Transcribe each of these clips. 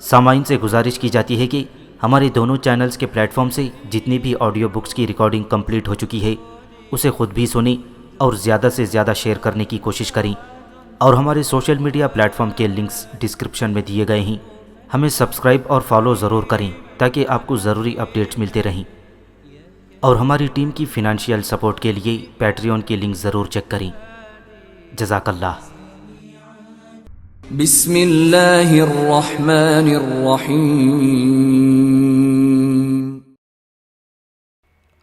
سامعین سے گزارش کی جاتی ہے کہ ہمارے دونوں چینلز کے پلیٹ فارم سے جتنی بھی آڈیو بکس کی ریکارڈنگ کمپلیٹ ہو چکی ہے اسے خود بھی سنیں اور زیادہ سے زیادہ شیئر کرنے کی کوشش کریں، اور ہمارے سوشل میڈیا پلیٹ فارم کے لنکس ڈسکرپشن میں دیے گئے ہیں، ہمیں سبسکرائب اور فالو ضرور کریں تاکہ آپ کو ضروری اپڈیٹس ملتے رہیں، اور ہماری ٹیم کی فنانشیل سپورٹ کے لیے پیٹریون کے لنک ضرور چیک کریں۔ جزاک اللہ۔ بسم اللہ الرحمن الرحیم۔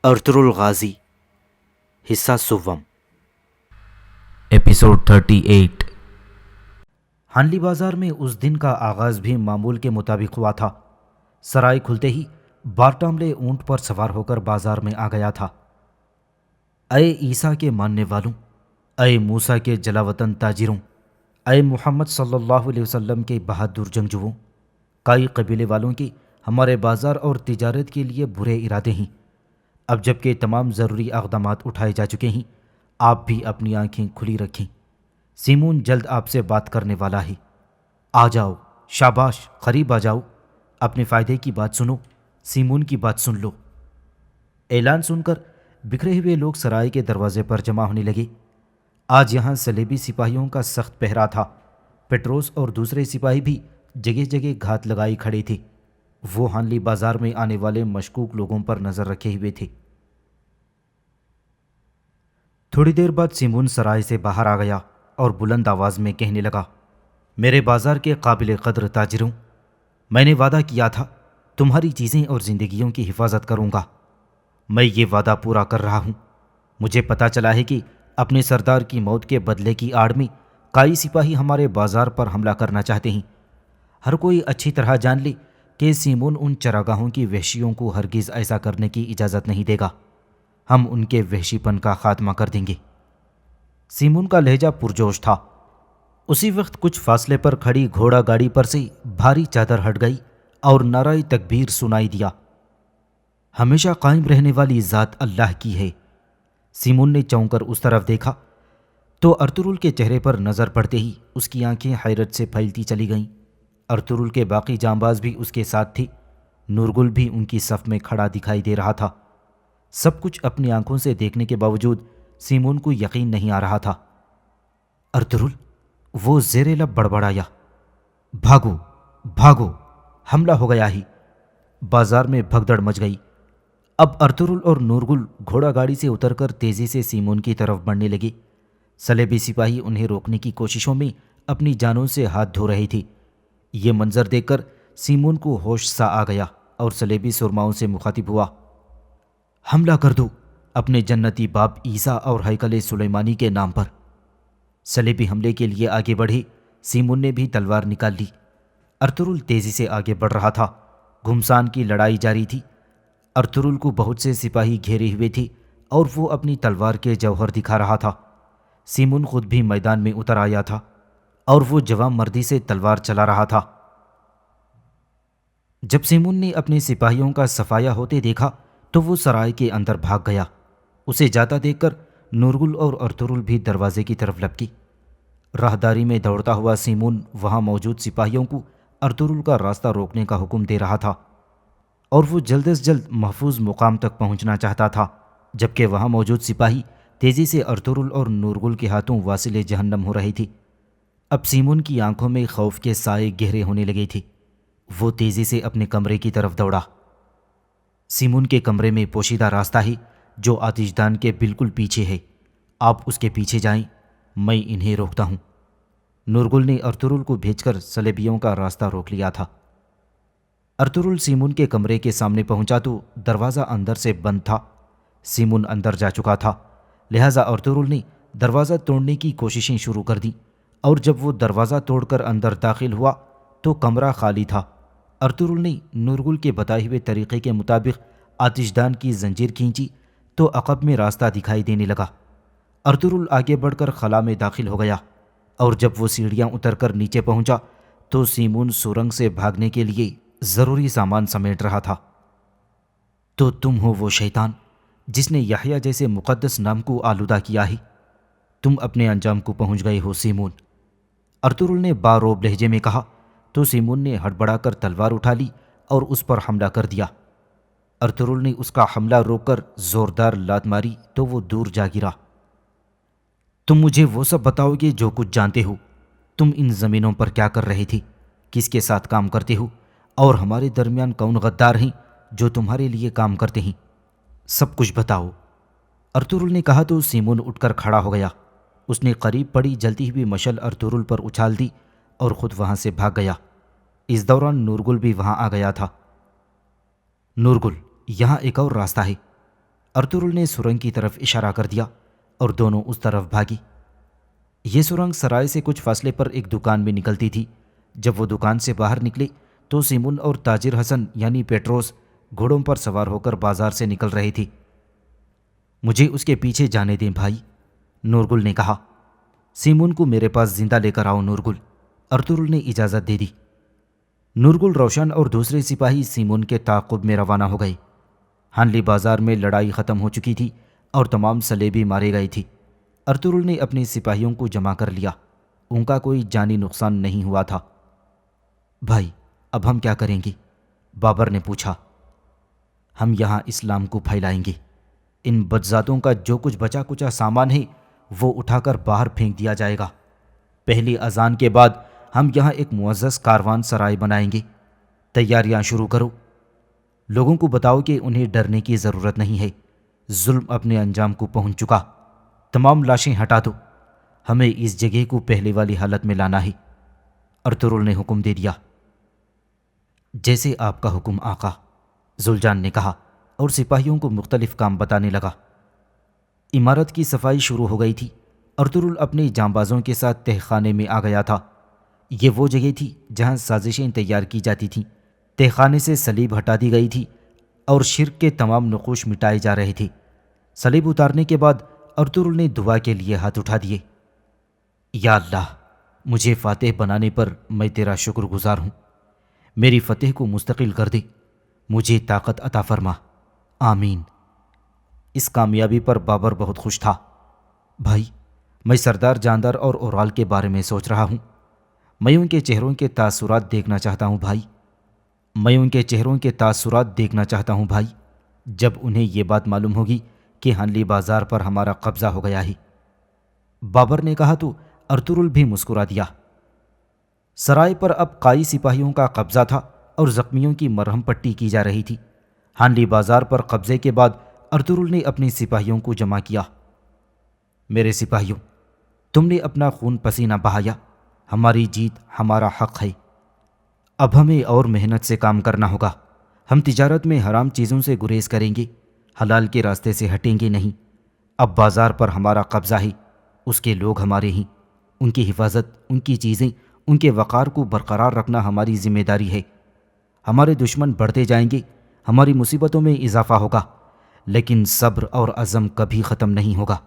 ارطغرل غازی، حصہ سوم، ایپیسوڈ 38۔ ہانلی بازار میں اس دن کا آغاز بھی معمول کے مطابق ہوا تھا۔ سرائے کھلتے ہی بارٹاملے اونٹ پر سوار ہو کر بازار میں آ گیا تھا۔ اے عیسیٰ کے ماننے والوں، اے موسیٰ کے جلا وطن تاجروں، اے محمد صلی اللہ علیہ وسلم کے بہادر جنگجوؤں، کائی قبیلے والوں کی ہمارے بازار اور تجارت کے لیے برے ارادے ہیں۔ اب جب کہ تمام ضروری اقدامات اٹھائے جا چکے ہیں، آپ بھی اپنی آنکھیں کھلی رکھیں۔ سیمون جلد آپ سے بات کرنے والا ہے۔ آ جاؤ، شاباش، قریب آ جاؤ، اپنے فائدے کی بات سنو، سیمون کی بات سن لو۔ اعلان سن کر بکھرے ہوئے لوگ سرائے کے دروازے پر جمع ہونے لگے۔ آج یہاں صلیبی سپاہیوں کا سخت پہرا تھا۔ پیٹروس اور دوسرے سپاہی بھی جگہ جگہ گھات لگائی کھڑے تھے۔ وہ ہانلی بازار میں آنے والے مشکوک لوگوں پر نظر رکھے ہوئے تھے۔ تھوڑی دیر بعد سیمون سرائے سے باہر آ گیا اور بلند آواز میں کہنے لگا، میرے بازار کے قابل قدر تاجروں، میں نے وعدہ کیا تھا تمہاری چیزیں اور زندگیوں کی حفاظت کروں گا۔ میں یہ وعدہ پورا کر رہا ہوں۔ مجھے پتہ چلا ہے کہ اپنے سردار کی موت کے بدلے کی آڑ میں کئی سپاہی ہمارے بازار پر حملہ کرنا چاہتے ہیں۔ ہر کوئی اچھی طرح جان لے کہ سیمون ان چراگاہوں کی وحشیوں کو ہرگز ایسا کرنے کی اجازت نہیں دے گا۔ ہم ان کے وحشی پن کا خاتمہ کر دیں گے۔ سیمون کا لہجہ پرجوش تھا۔ اسی وقت کچھ فاصلے پر کھڑی گھوڑا گاڑی پر سے بھاری چادر ہٹ گئی اور نعرہ تکبیر سنائی دیا۔ ہمیشہ قائم رہنے والی ذات اللہ کی ہے۔ سیمون نے چونک کر اس طرف دیکھا تو ارطغرل کے چہرے پر نظر پڑتے ہی اس کی آنکھیں حیرت سے پھیلتی چلی گئیں۔ ارطغرل کے باقی جانباز بھی اس کے ساتھ تھی۔ نورگل بھی ان کی صف میں کھڑا دکھائی دے رہا تھا۔ سب کچھ اپنی آنکھوں سے دیکھنے کے باوجود سیمون کو یقین نہیں آ رہا تھا۔ ارطغرل، وہ زیر لب بڑبڑایا، بھاگو بھاگو، حملہ ہو گیا ہی۔ بازار میں بھگدڑ مچ گئی۔ اب ارطغرل اور نورگل گھوڑا گاڑی سے اتر کر تیزی سے سیمون کی طرف بڑھنے لگے۔ صلیبی سپاہی انہیں روکنے کی کوششوں میں اپنی جانوں سے ہاتھ دھو رہی تھی۔ یہ منظر دیکھ کر سیمون کو ہوش سا آ گیا اور صلیبی سرماؤں سے مخاطب ہوا، حملہ کر دو اپنے جنتی باپ عیسیٰ اور ہیکل سلیمانی کے نام پر۔ صلیبی حملے کے لیے آگے بڑھے۔ سیمون نے بھی تلوار نکال لی۔ ارطغرل تیزی سے آگے بڑھ رہا تھا۔ گھمسان کی لڑائی جاری تھی۔ ارطغرل کو بہت سے سپاہی گھیرے ہوئے تھے اور وہ اپنی تلوار کے جوہر دکھا رہا تھا۔ سیمون خود بھی میدان میں اتر آیا تھا اور وہ جوان مردی سے تلوار چلا رہا تھا۔ جب سیمون نے اپنے سپاہیوں کا صفایا ہوتے دیکھا تو وہ سرائے کے اندر بھاگ گیا۔ اسے جاتا دیکھ کر نورگل اور ارطغرل بھی دروازے کی طرف لپکی۔ راہداری میں دوڑتا ہوا سیمون وہاں موجود سپاہیوں کو ارطغرل کا راستہ روکنے کا حکم دے رہا تھا، اور وہ جلد از جلد محفوظ مقام تک پہنچنا چاہتا تھا، جبکہ وہاں موجود سپاہی تیزی سے ارطغرل اور نورگل کے ہاتھوں واصل جہنم ہو رہی تھی۔ اب سیمون کی آنکھوں میں خوف کے سائے گہرے ہونے لگے تھے۔ وہ تیزی سے اپنے کمرے کی طرف دوڑا۔ سیمون کے کمرے میں پوشیدہ راستہ ہے جو آتش دان کے بالکل پیچھے ہے۔ آپ اس کے پیچھے جائیں، میں انہیں روکتا ہوں۔ نورگل نے ارطغرل کو بھیج کر صلیبیوں کا راستہ روک لیا تھا۔ ارطغرل سیمون کے کمرے کے سامنے پہنچا تو دروازہ اندر سے بند تھا۔ سیمون اندر جا چکا تھا، لہٰذا ارطغرل نے دروازہ توڑنے کی کوششیں شروع کر دیں، اور جب وہ دروازہ توڑ کر اندر داخل ہوا تو کمرہ خالی تھا۔ ارطغرل نے نورگل کے بتائے ہوئے طریقے کے مطابق آتش دان کی زنجیر کھینچی تو عقب میں راستہ دکھائی دینے لگا۔ ارطغرل آگے بڑھ کر خلا میں داخل ہو گیا، اور جب وہ سیڑھیاں اتر کر نیچے پہنچا تو سیمون سرنگ سے بھاگنے کے لیے ضروری سامان سمیٹ رہا تھا۔ تو تم ہو وہ شیطان جس نے یحییٰ جیسے مقدس نام کو آلودہ کیا ہے۔ تم اپنے انجام کو پہنچ گئے ہو سیمون۔ ارطغرل نے باروب لہجے میں کہا، تو سیمون نے ہڑبڑا کر تلوار اٹھا لی اور اس پر حملہ کر دیا۔ ارطغرل نے اس کا حملہ روک کر زوردار لات ماری تو وہ دور جا گرا۔ تم مجھے وہ سب بتاؤ گے جو کچھ جانتے ہو۔ تم ان زمینوں پر کیا کر رہے تھے، کس کے ساتھ کام کرتے ہو، اور ہمارے درمیان کون غدار ہیں جو تمہارے لیے کام کرتے ہیں، سب کچھ بتاؤ۔ ارطغرل نے کہا تو سیمون اٹھ کر کھڑا ہو گیا۔ اس نے قریب پڑی جلتی ہوئی مشل ارطغرل پر اچھال دی اور خود وہاں سے بھاگ گیا۔ اس دوران نورگل بھی وہاں آ گیا تھا۔ نورگل، یہاں ایک اور راستہ ہے۔ ارطغرل نے سرنگ کی طرف اشارہ کر دیا اور دونوں اس طرف بھاگی۔ یہ سرنگ سرائے سے کچھ فاصلے پر ایک دکان میں نکلتی تھی۔ جب وہ دکان سے باہر نکلے تو سیمون اور تاجر حسن یعنی پیٹروس گھوڑوں پر سوار ہو کر بازار سے نکل رہے تھے۔ مجھے اس کے پیچھے جانے دیں بھائی، نورگل نے کہا۔ سیمون کو میرے پاس زندہ لے کر آؤ نورگل، ارطغرل نے اجازت دے دی۔ نورگل روشن اور دوسرے سپاہی سیمون کے تعاقب میں روانہ ہو گئے۔ ہانلی بازار میں لڑائی ختم ہو چکی تھی اور تمام سلیبی مارے گئے تھے۔ ارطغرل نے اپنے سپاہیوں کو جمع کر لیا۔ ان کا کوئی جانی نقصان نہیں ہوا تھا۔ بھائی، اب ہم کیا کریں گے؟ بابر نے پوچھا۔ ہم یہاں اسلام کو پھیلائیں گے۔ ان بدذاتوں کا جو کچھ بچا کچا سامان ہے وہ اٹھا کر باہر پھینک دیا جائے گا۔ پہلی اذان کے بعد ہم یہاں ایک معزز کاروان سرائے بنائیں گے۔ تیاریاں شروع کرو۔ لوگوں کو بتاؤ کہ انہیں ڈرنے کی ضرورت نہیں ہے۔ ظلم اپنے انجام کو پہنچ چکا۔ تمام لاشیں ہٹا دو۔ ہمیں اس جگہ کو پہلے والی حالت میں لانا ہے۔ ارطغرل نے حکم دے دیا۔ جیسے آپ کا حکم آقا، ذوالجان نے کہا اور سپاہیوں کو مختلف کام بتانے لگا۔ عمارت کی صفائی شروع ہو گئی تھی۔ ارطغرل اپنے جانبازوں کے ساتھ تہ خانے میں آ گیا تھا۔ یہ وہ جگہ تھی جہاں سازشیں تیار کی جاتی تھیں۔ تہ خانے سے صلیب ہٹا دی گئی تھی اور شرک کے تمام نقوش مٹائے جا رہے تھے۔ صلیب اتارنے کے بعد ارطغرل نے دعا کے لیے ہاتھ اٹھا دیے۔ یا اللہ، مجھے فاتح بنانے پر میں تیرا شکر گزار ہوں۔ میری فتح کو مستقل کر دے، مجھے طاقت عطا فرما، آمین۔ اس کامیابی پر بابر بہت خوش تھا۔ بھائی، میں سردار جاندار اور اورال کے بارے میں سوچ رہا ہوں۔ میں ان کے چہروں کے تاثرات دیکھنا چاہتا ہوں بھائی۔ بھائی جب انہیں یہ بات معلوم ہوگی کہ ہانلی بازار پر ہمارا قبضہ ہو گیا ہے۔ بابر نے کہا تو ارطغرل بھی مسکرا دیا۔ سرائے پر اب قائی سپاہیوں کا قبضہ تھا اور زخمیوں کی مرہم پٹی کی جا رہی تھی۔ ہانلی بازار پر قبضے کے بعد ارطغرل نے اپنے سپاہیوں کو جمع کیا۔ میرے سپاہیوں، تم نے اپنا خون پسینہ بہایا، ہماری جیت ہمارا حق ہے۔ اب ہمیں اور محنت سے کام کرنا ہوگا۔ ہم تجارت میں حرام چیزوں سے گریز کریں گے، حلال کے راستے سے ہٹیں گے نہیں۔ اب بازار پر ہمارا قبضہ ہے، اس کے لوگ ہمارے ہیں، ان کی حفاظت، ان کی چیزیں، ان کے وقار کو برقرار رکھنا ہماری ذمہ داری ہے۔ ہمارے دشمن بڑھتے جائیں گے، ہماری مصیبتوں میں اضافہ ہوگا، لیکن صبر اور عزم کبھی ختم نہیں ہوگا۔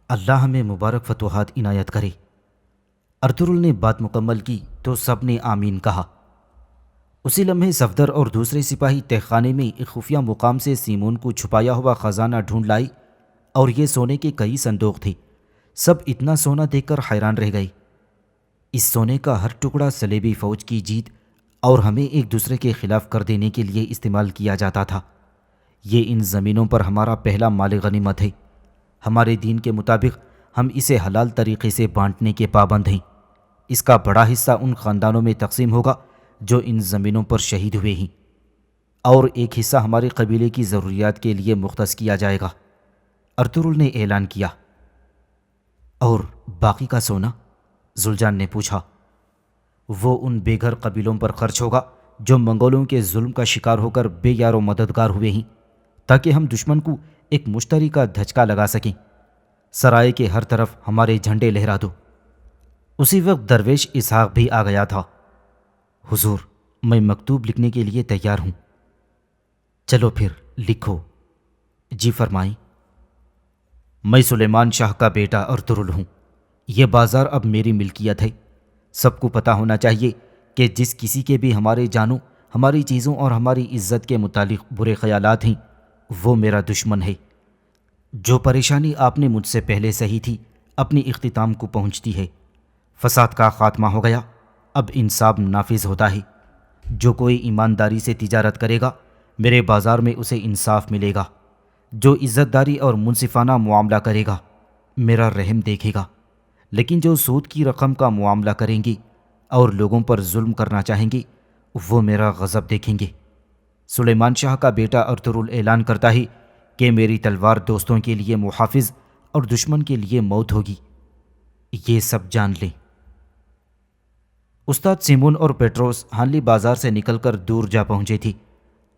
اللہ ہمیں مبارک فتوحات عنایت کرے۔ ارطغرل نے بات مکمل کی تو سب نے آمین کہا۔ اسی لمحے صفدر اور دوسرے سپاہی تہ خانے میں ایک خفیہ مقام سے سیمون کو چھپایا ہوا خزانہ ڈھونڈ لائے، اور یہ سونے کے کئی صندوق تھے۔ سب اتنا سونا دیکھ کر حیران رہ گئے۔ اس سونے کا ہر ٹکڑا صلیبی فوج کی جیت اور ہمیں ایک دوسرے کے خلاف کر دینے کے لیے استعمال کیا جاتا تھا۔ یہ ان زمینوں پر ہمارا پہلا مال غنیمت ہے۔ ہمارے دین کے مطابق ہم اسے حلال طریقے سے بانٹنے کے پابند ہیں۔ اس کا بڑا حصہ ان خاندانوں میں تقسیم ہوگا جو ان زمینوں پر شہید ہوئے ہیں، اور ایک حصہ ہمارے قبیلے کی ضروریات کے لیے مختص کیا جائے گا۔ ارطغرل نے اعلان کیا۔ اور باقی کا سونا؟ ذوالجان نے پوچھا۔ وہ ان بے گھر قبیلوں پر خرچ ہوگا جو منگولوں کے ظلم کا شکار ہو کر بے یار و مددگار ہوئے ہیں، تاکہ ہم دشمن کو ایک مشتری کا دھچکا لگا سکیں۔ سرائے کے ہر طرف ہمارے جھنڈے لہرا دو۔ اسی وقت درویش اسحاق بھی آ گیا تھا۔ حضور، میں مکتوب لکھنے کے لیے تیار ہوں۔ چلو پھر لکھو۔ جی فرمائیں۔ میں سلیمان شاہ کا بیٹا ارطغرل ہوں۔ یہ بازار اب میری ملکیت ہے۔ سب کو پتہ ہونا چاہیے کہ جس کسی کے بھی ہمارے جانوں، ہماری چیزوں اور ہماری عزت کے متعلق برے خیالات ہیں، وہ میرا دشمن ہے۔ جو پریشانی آپ نے مجھ سے پہلے سہی تھی اپنی اختتام کو پہنچتی ہے۔ فساد کا خاتمہ ہو گیا، اب انصاف نافذ ہوتا ہے۔ جو کوئی ایمانداری سے تجارت کرے گا میرے بازار میں اسے انصاف ملے گا۔ جو عزت داری اور منصفانہ معاملہ کرے گا میرا رحم دیکھے گا، لیکن جو سود کی رقم کا معاملہ کریں گے اور لوگوں پر ظلم کرنا چاہیں گے وہ میرا غضب دیکھیں گے۔ سلیمان شاہ کا بیٹا ارطغرل اعلان کرتا ہے کہ میری تلوار دوستوں کے لیے محافظ اور دشمن کے لیے موت ہوگی، یہ سب جان لیں۔ استاد سیمون اور پیٹروس ہانلی بازار سے نکل کر دور جا پہنچے تھے۔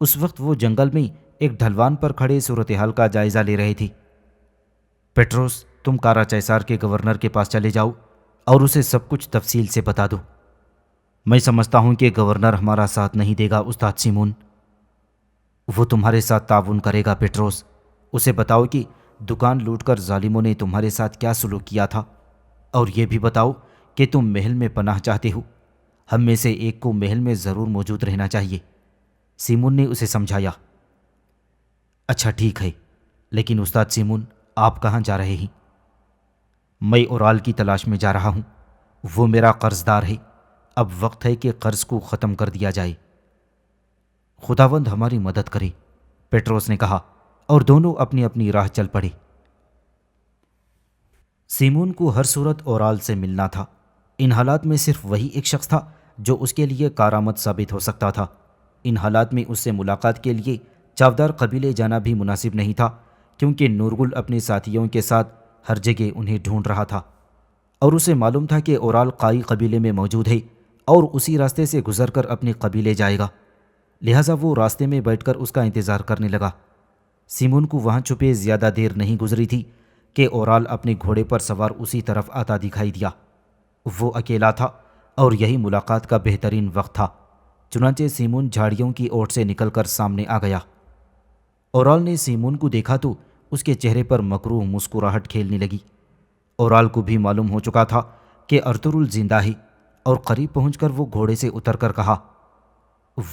اس وقت وہ جنگل میں ایک ڈھلوان پر کھڑے صورتحال کا جائزہ لے رہے تھے۔ پیٹروس، تم کارا چیسار کے گورنر کے پاس چلے جاؤ اور اسے سب کچھ تفصیل سے بتا دو۔ میں سمجھتا ہوں کہ گورنر ہمارا ساتھ نہیں دے گا استاد سیمون۔ وہ تمہارے ساتھ تعاون کرے گا پیٹروس۔ اسے بتاؤ کہ دکان لوٹ کر ظالموں نے تمہارے ساتھ کیا سلوک کیا تھا، اور یہ بھی بتاؤ کہ تم محل میں پناہ چاہتے ہو۔ ہم میں سے ایک کو محل میں ضرور موجود رہنا چاہیے۔ سیمون نے اسے سمجھایا۔ اچھا ٹھیک ہے، لیکن استاد سیمون آپ کہاں جا رہے ہیں؟ میں اورال کی تلاش میں جا رہا ہوں، وہ میرا قرض دار ہے۔ اب وقت ہے کہ قرض کو ختم کر دیا جائے۔ خداوند ہماری مدد کرے، پیٹروس نے کہا، اور دونوں اپنی اپنی راہ چل پڑے۔ سیمون کو ہر صورت اورال سے ملنا تھا۔ ان حالات میں صرف وہی ایک شخص تھا جو اس کے لیے کارآمد ثابت ہو سکتا تھا۔ ان حالات میں اس سے ملاقات کے لیے چاودار قبیلے جانا بھی مناسب نہیں تھا، کیونکہ نورگل اپنے ساتھیوں کے ساتھ ہر جگہ انہیں ڈھونڈ رہا تھا، اور اسے معلوم تھا کہ اورال قائی قبیلے میں موجود ہے اور اسی راستے سے گزر کر اپنے قبیلے جائے گا۔ لہٰذا وہ راستے میں بیٹھ کر اس کا انتظار کرنے لگا۔ سیمون کو وہاں چھپے زیادہ دیر نہیں گزری تھی کہ اورال اپنے گھوڑے پر سوار اسی طرف آتا دکھائی دیا۔ وہ اکیلا تھا اور یہی ملاقات کا بہترین وقت تھا۔ چنانچہ سیمون جھاڑیوں کی اوٹ سے نکل کر سامنے آ گیا۔ اورال نے سیمون کو دیکھا تو اس کے چہرے پر مکروہ مسکراہٹ کھیلنے لگی۔ اورال کو بھی معلوم ہو چکا تھا کہ ارطغرل زندہ ہے، اور قریب پہنچ کر وہ گھوڑے سے اتر کر کہا،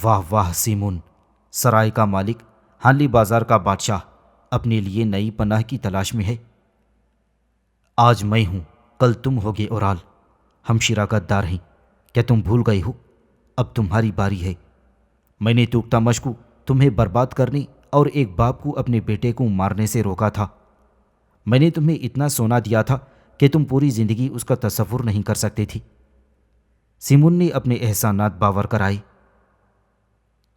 واہ واہ سیمون، سرائے کا مالک، ہانلی بازار کا بادشاہ اپنے لیے نئی پناہ کی تلاش میں ہے۔ آج میں ہوں، کل تم ہوگے اورال، ہم شراکت دار ہیں، کیا تم بھول گئے ہو؟ اب تمہاری باری ہے۔ میں نے توکتا مش کو تمہیں برباد کرنے اور ایک باپ کو اپنے بیٹے کو مارنے سے روکا تھا۔ میں نے تمہیں اتنا سونا دیا تھا کہ تم پوری زندگی اس کا تصور نہیں کر سکتے تھی۔ سیمون نے اپنے احسانات باور کرائے۔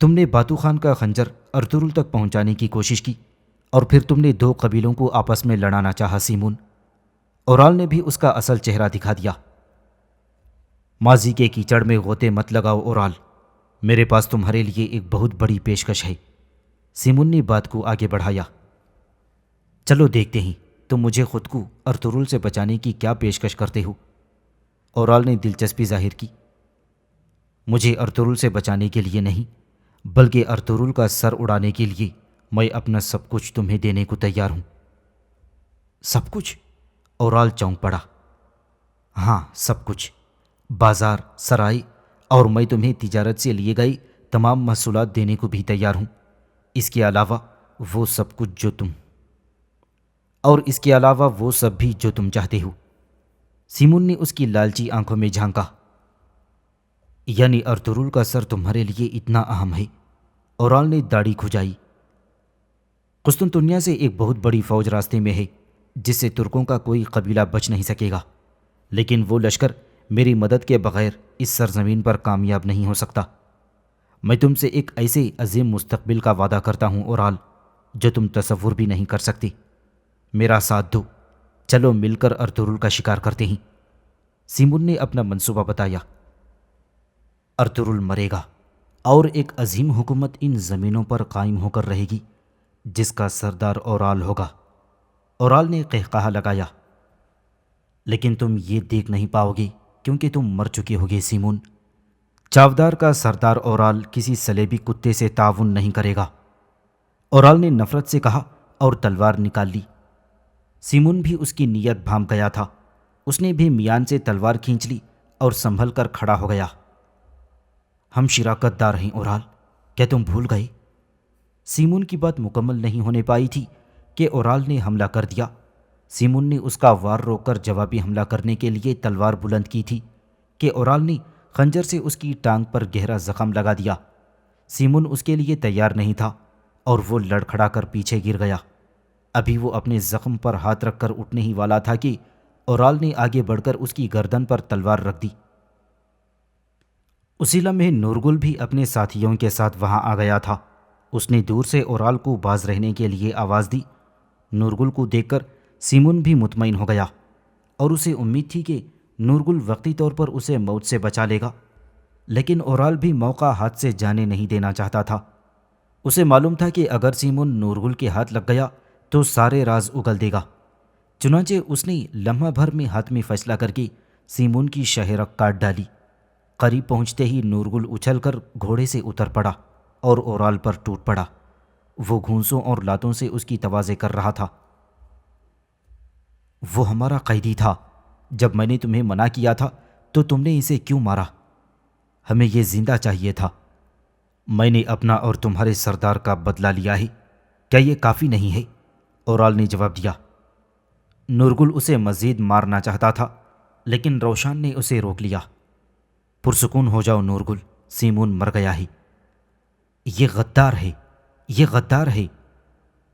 تم نے باتو خان کا خنجر ارطغرل تک پہنچانے کی کوشش کی، اور پھر تم نے دو قبیلوں کو آپس میں لڑانا چاہا سیمون۔ اورال نے بھی اس کا اصل چہرہ دکھا دیا۔ ماضی کے کیچڑ میں غوطے مت لگاؤ اورال، میرے پاس تمہارے لیے ایک بہت بڑی پیشکش ہے۔ سیمون نے بات کو آگے بڑھایا۔ چلو دیکھتے ہیں تم مجھے خود کو ارطغرل سے بچانے کی کیا پیشکش کرتے ہو۔ اورال نے دلچسپی ظاہر کی۔ مجھے ارطغرل سے بچانے کے لیے نہیں، بلکہ ارطغرل کا سر اڑانے کے لیے میں اپنا سب کچھ تمہیں دینے کو تیار ہوں۔ سب کچھ؟ اورال چونک پڑا۔ ہاں، سب کچھ، بازار، سرائے، اور میں تمہیں تجارت سے لیے گئے تمام محصولات دینے کو بھی تیار ہوں۔ اس کے علاوہ وہ سب بھی جو تم چاہتے ہو۔ سیمون نے اس کی لالچی آنکھوں میں جھانکا۔ یعنی ارطغرل کا سر تمہارے لیے اتنا اہم ہے؟ اورال نے داڑھی کھجائی۔ قسطنطنیہ سے ایک بہت بڑی فوج راستے میں ہے جس سے ترکوں کا کوئی قبیلہ بچ نہیں سکے گا، لیکن وہ لشکر میری مدد کے بغیر اس سرزمین پر کامیاب نہیں ہو سکتا۔ میں تم سے ایک ایسے عظیم مستقبل کا وعدہ کرتا ہوں اورال، جو تم تصور بھی نہیں کر سکتے۔ میرا ساتھ دو، چلو مل کر ارطغرل کا شکار کرتے ہیں۔ سیمون نے اپنا منصوبہ بتایا۔ ارطغرل مرے گا اور ایک عظیم حکومت ان زمینوں پر قائم ہو کر رہے گی جس کا سردار اورال ہوگا۔ اورال نے قہقہہ لگایا۔ لیکن تم یہ دیکھ نہیں پاؤ گے کیونکہ تم مر چکے ہوگے سیمون۔ چاودار کا سردار اورال کسی سلیبی کتے سے تعاون نہیں کرے گا۔ اورال نے نفرت سے کہا اور تلوار نکال لی۔ سیمون بھی اس کی نیت بھانپ گیا تھا۔ اس نے بھی میان سے تلوار کھینچ لی اور سنبھل کر کھڑا ہو گیا۔ ہم شراکت دار ہیں اورال، کیا تم بھول گئے؟ سیمون کی بات مکمل نہیں ہونے پائی تھی کہ اورال نے حملہ کر دیا۔ سیمون نے اس کا وار روک کر جوابی حملہ کرنے کے لیے تلوار بلند کی تھی کہ اورال نے خنجر سے اس کی ٹانگ پر گہرا زخم لگا دیا۔ سیمون اس کے لیے تیار نہیں تھا اور وہ لڑکھڑا کر پیچھے گر گیا۔ ابھی وہ اپنے زخم پر ہاتھ رکھ کر اٹھنے ہی والا تھا کہ اورال نے آگے بڑھ کر اس کی گردن پر تلوار رکھ دی۔ اسی لمحے نورگل بھی اپنے ساتھیوں کے ساتھ وہاں آ گیا تھا۔ اس نے دور سے اورال کو باز رہنے کے لیے آواز دی۔ نورگل کو دیکھ کر سیمون بھی مطمئن ہو گیا اور اسے امید تھی کہ نورگل وقتی طور پر اسے موت سے بچا لے گا، لیکن اورال بھی موقع ہاتھ سے جانے نہیں دینا چاہتا تھا۔ اسے معلوم تھا کہ اگر سیمون نورگل کے ہاتھ لگ گیا تو سارے راز اگل دے گا۔ چنانچہ اس نے لمحہ بھر میں حتمی فیصلہ کر کے سیمون کی شہرک کاٹ ڈالی۔ قریب پہنچتے ہی نورگل اچھل کر گھوڑے سے اتر پڑا اور اورال پر ٹوٹ پڑا۔ وہ گھونسوں اور لاتوں سے اس کی توازے کر رہا تھا۔ وہ ہمارا قیدی تھا۔ جب میں نے تمہیں منع کیا تھا تو تم نے اسے کیوں مارا؟ ہمیں یہ زندہ چاہیے تھا۔ میں نے اپنا اور تمہارے سردار کا بدلہ لیا ہے، کیا یہ کافی نہیں ہے؟ اورال نے جواب دیا۔ نورگل اسے مزید مارنا چاہتا تھا لیکن روشان نے اسے روک لیا۔ پرسکون ہو جاؤ نورگل، سیمون مر گیا ہے۔ یہ غدار ہے، یہ غدار ہے۔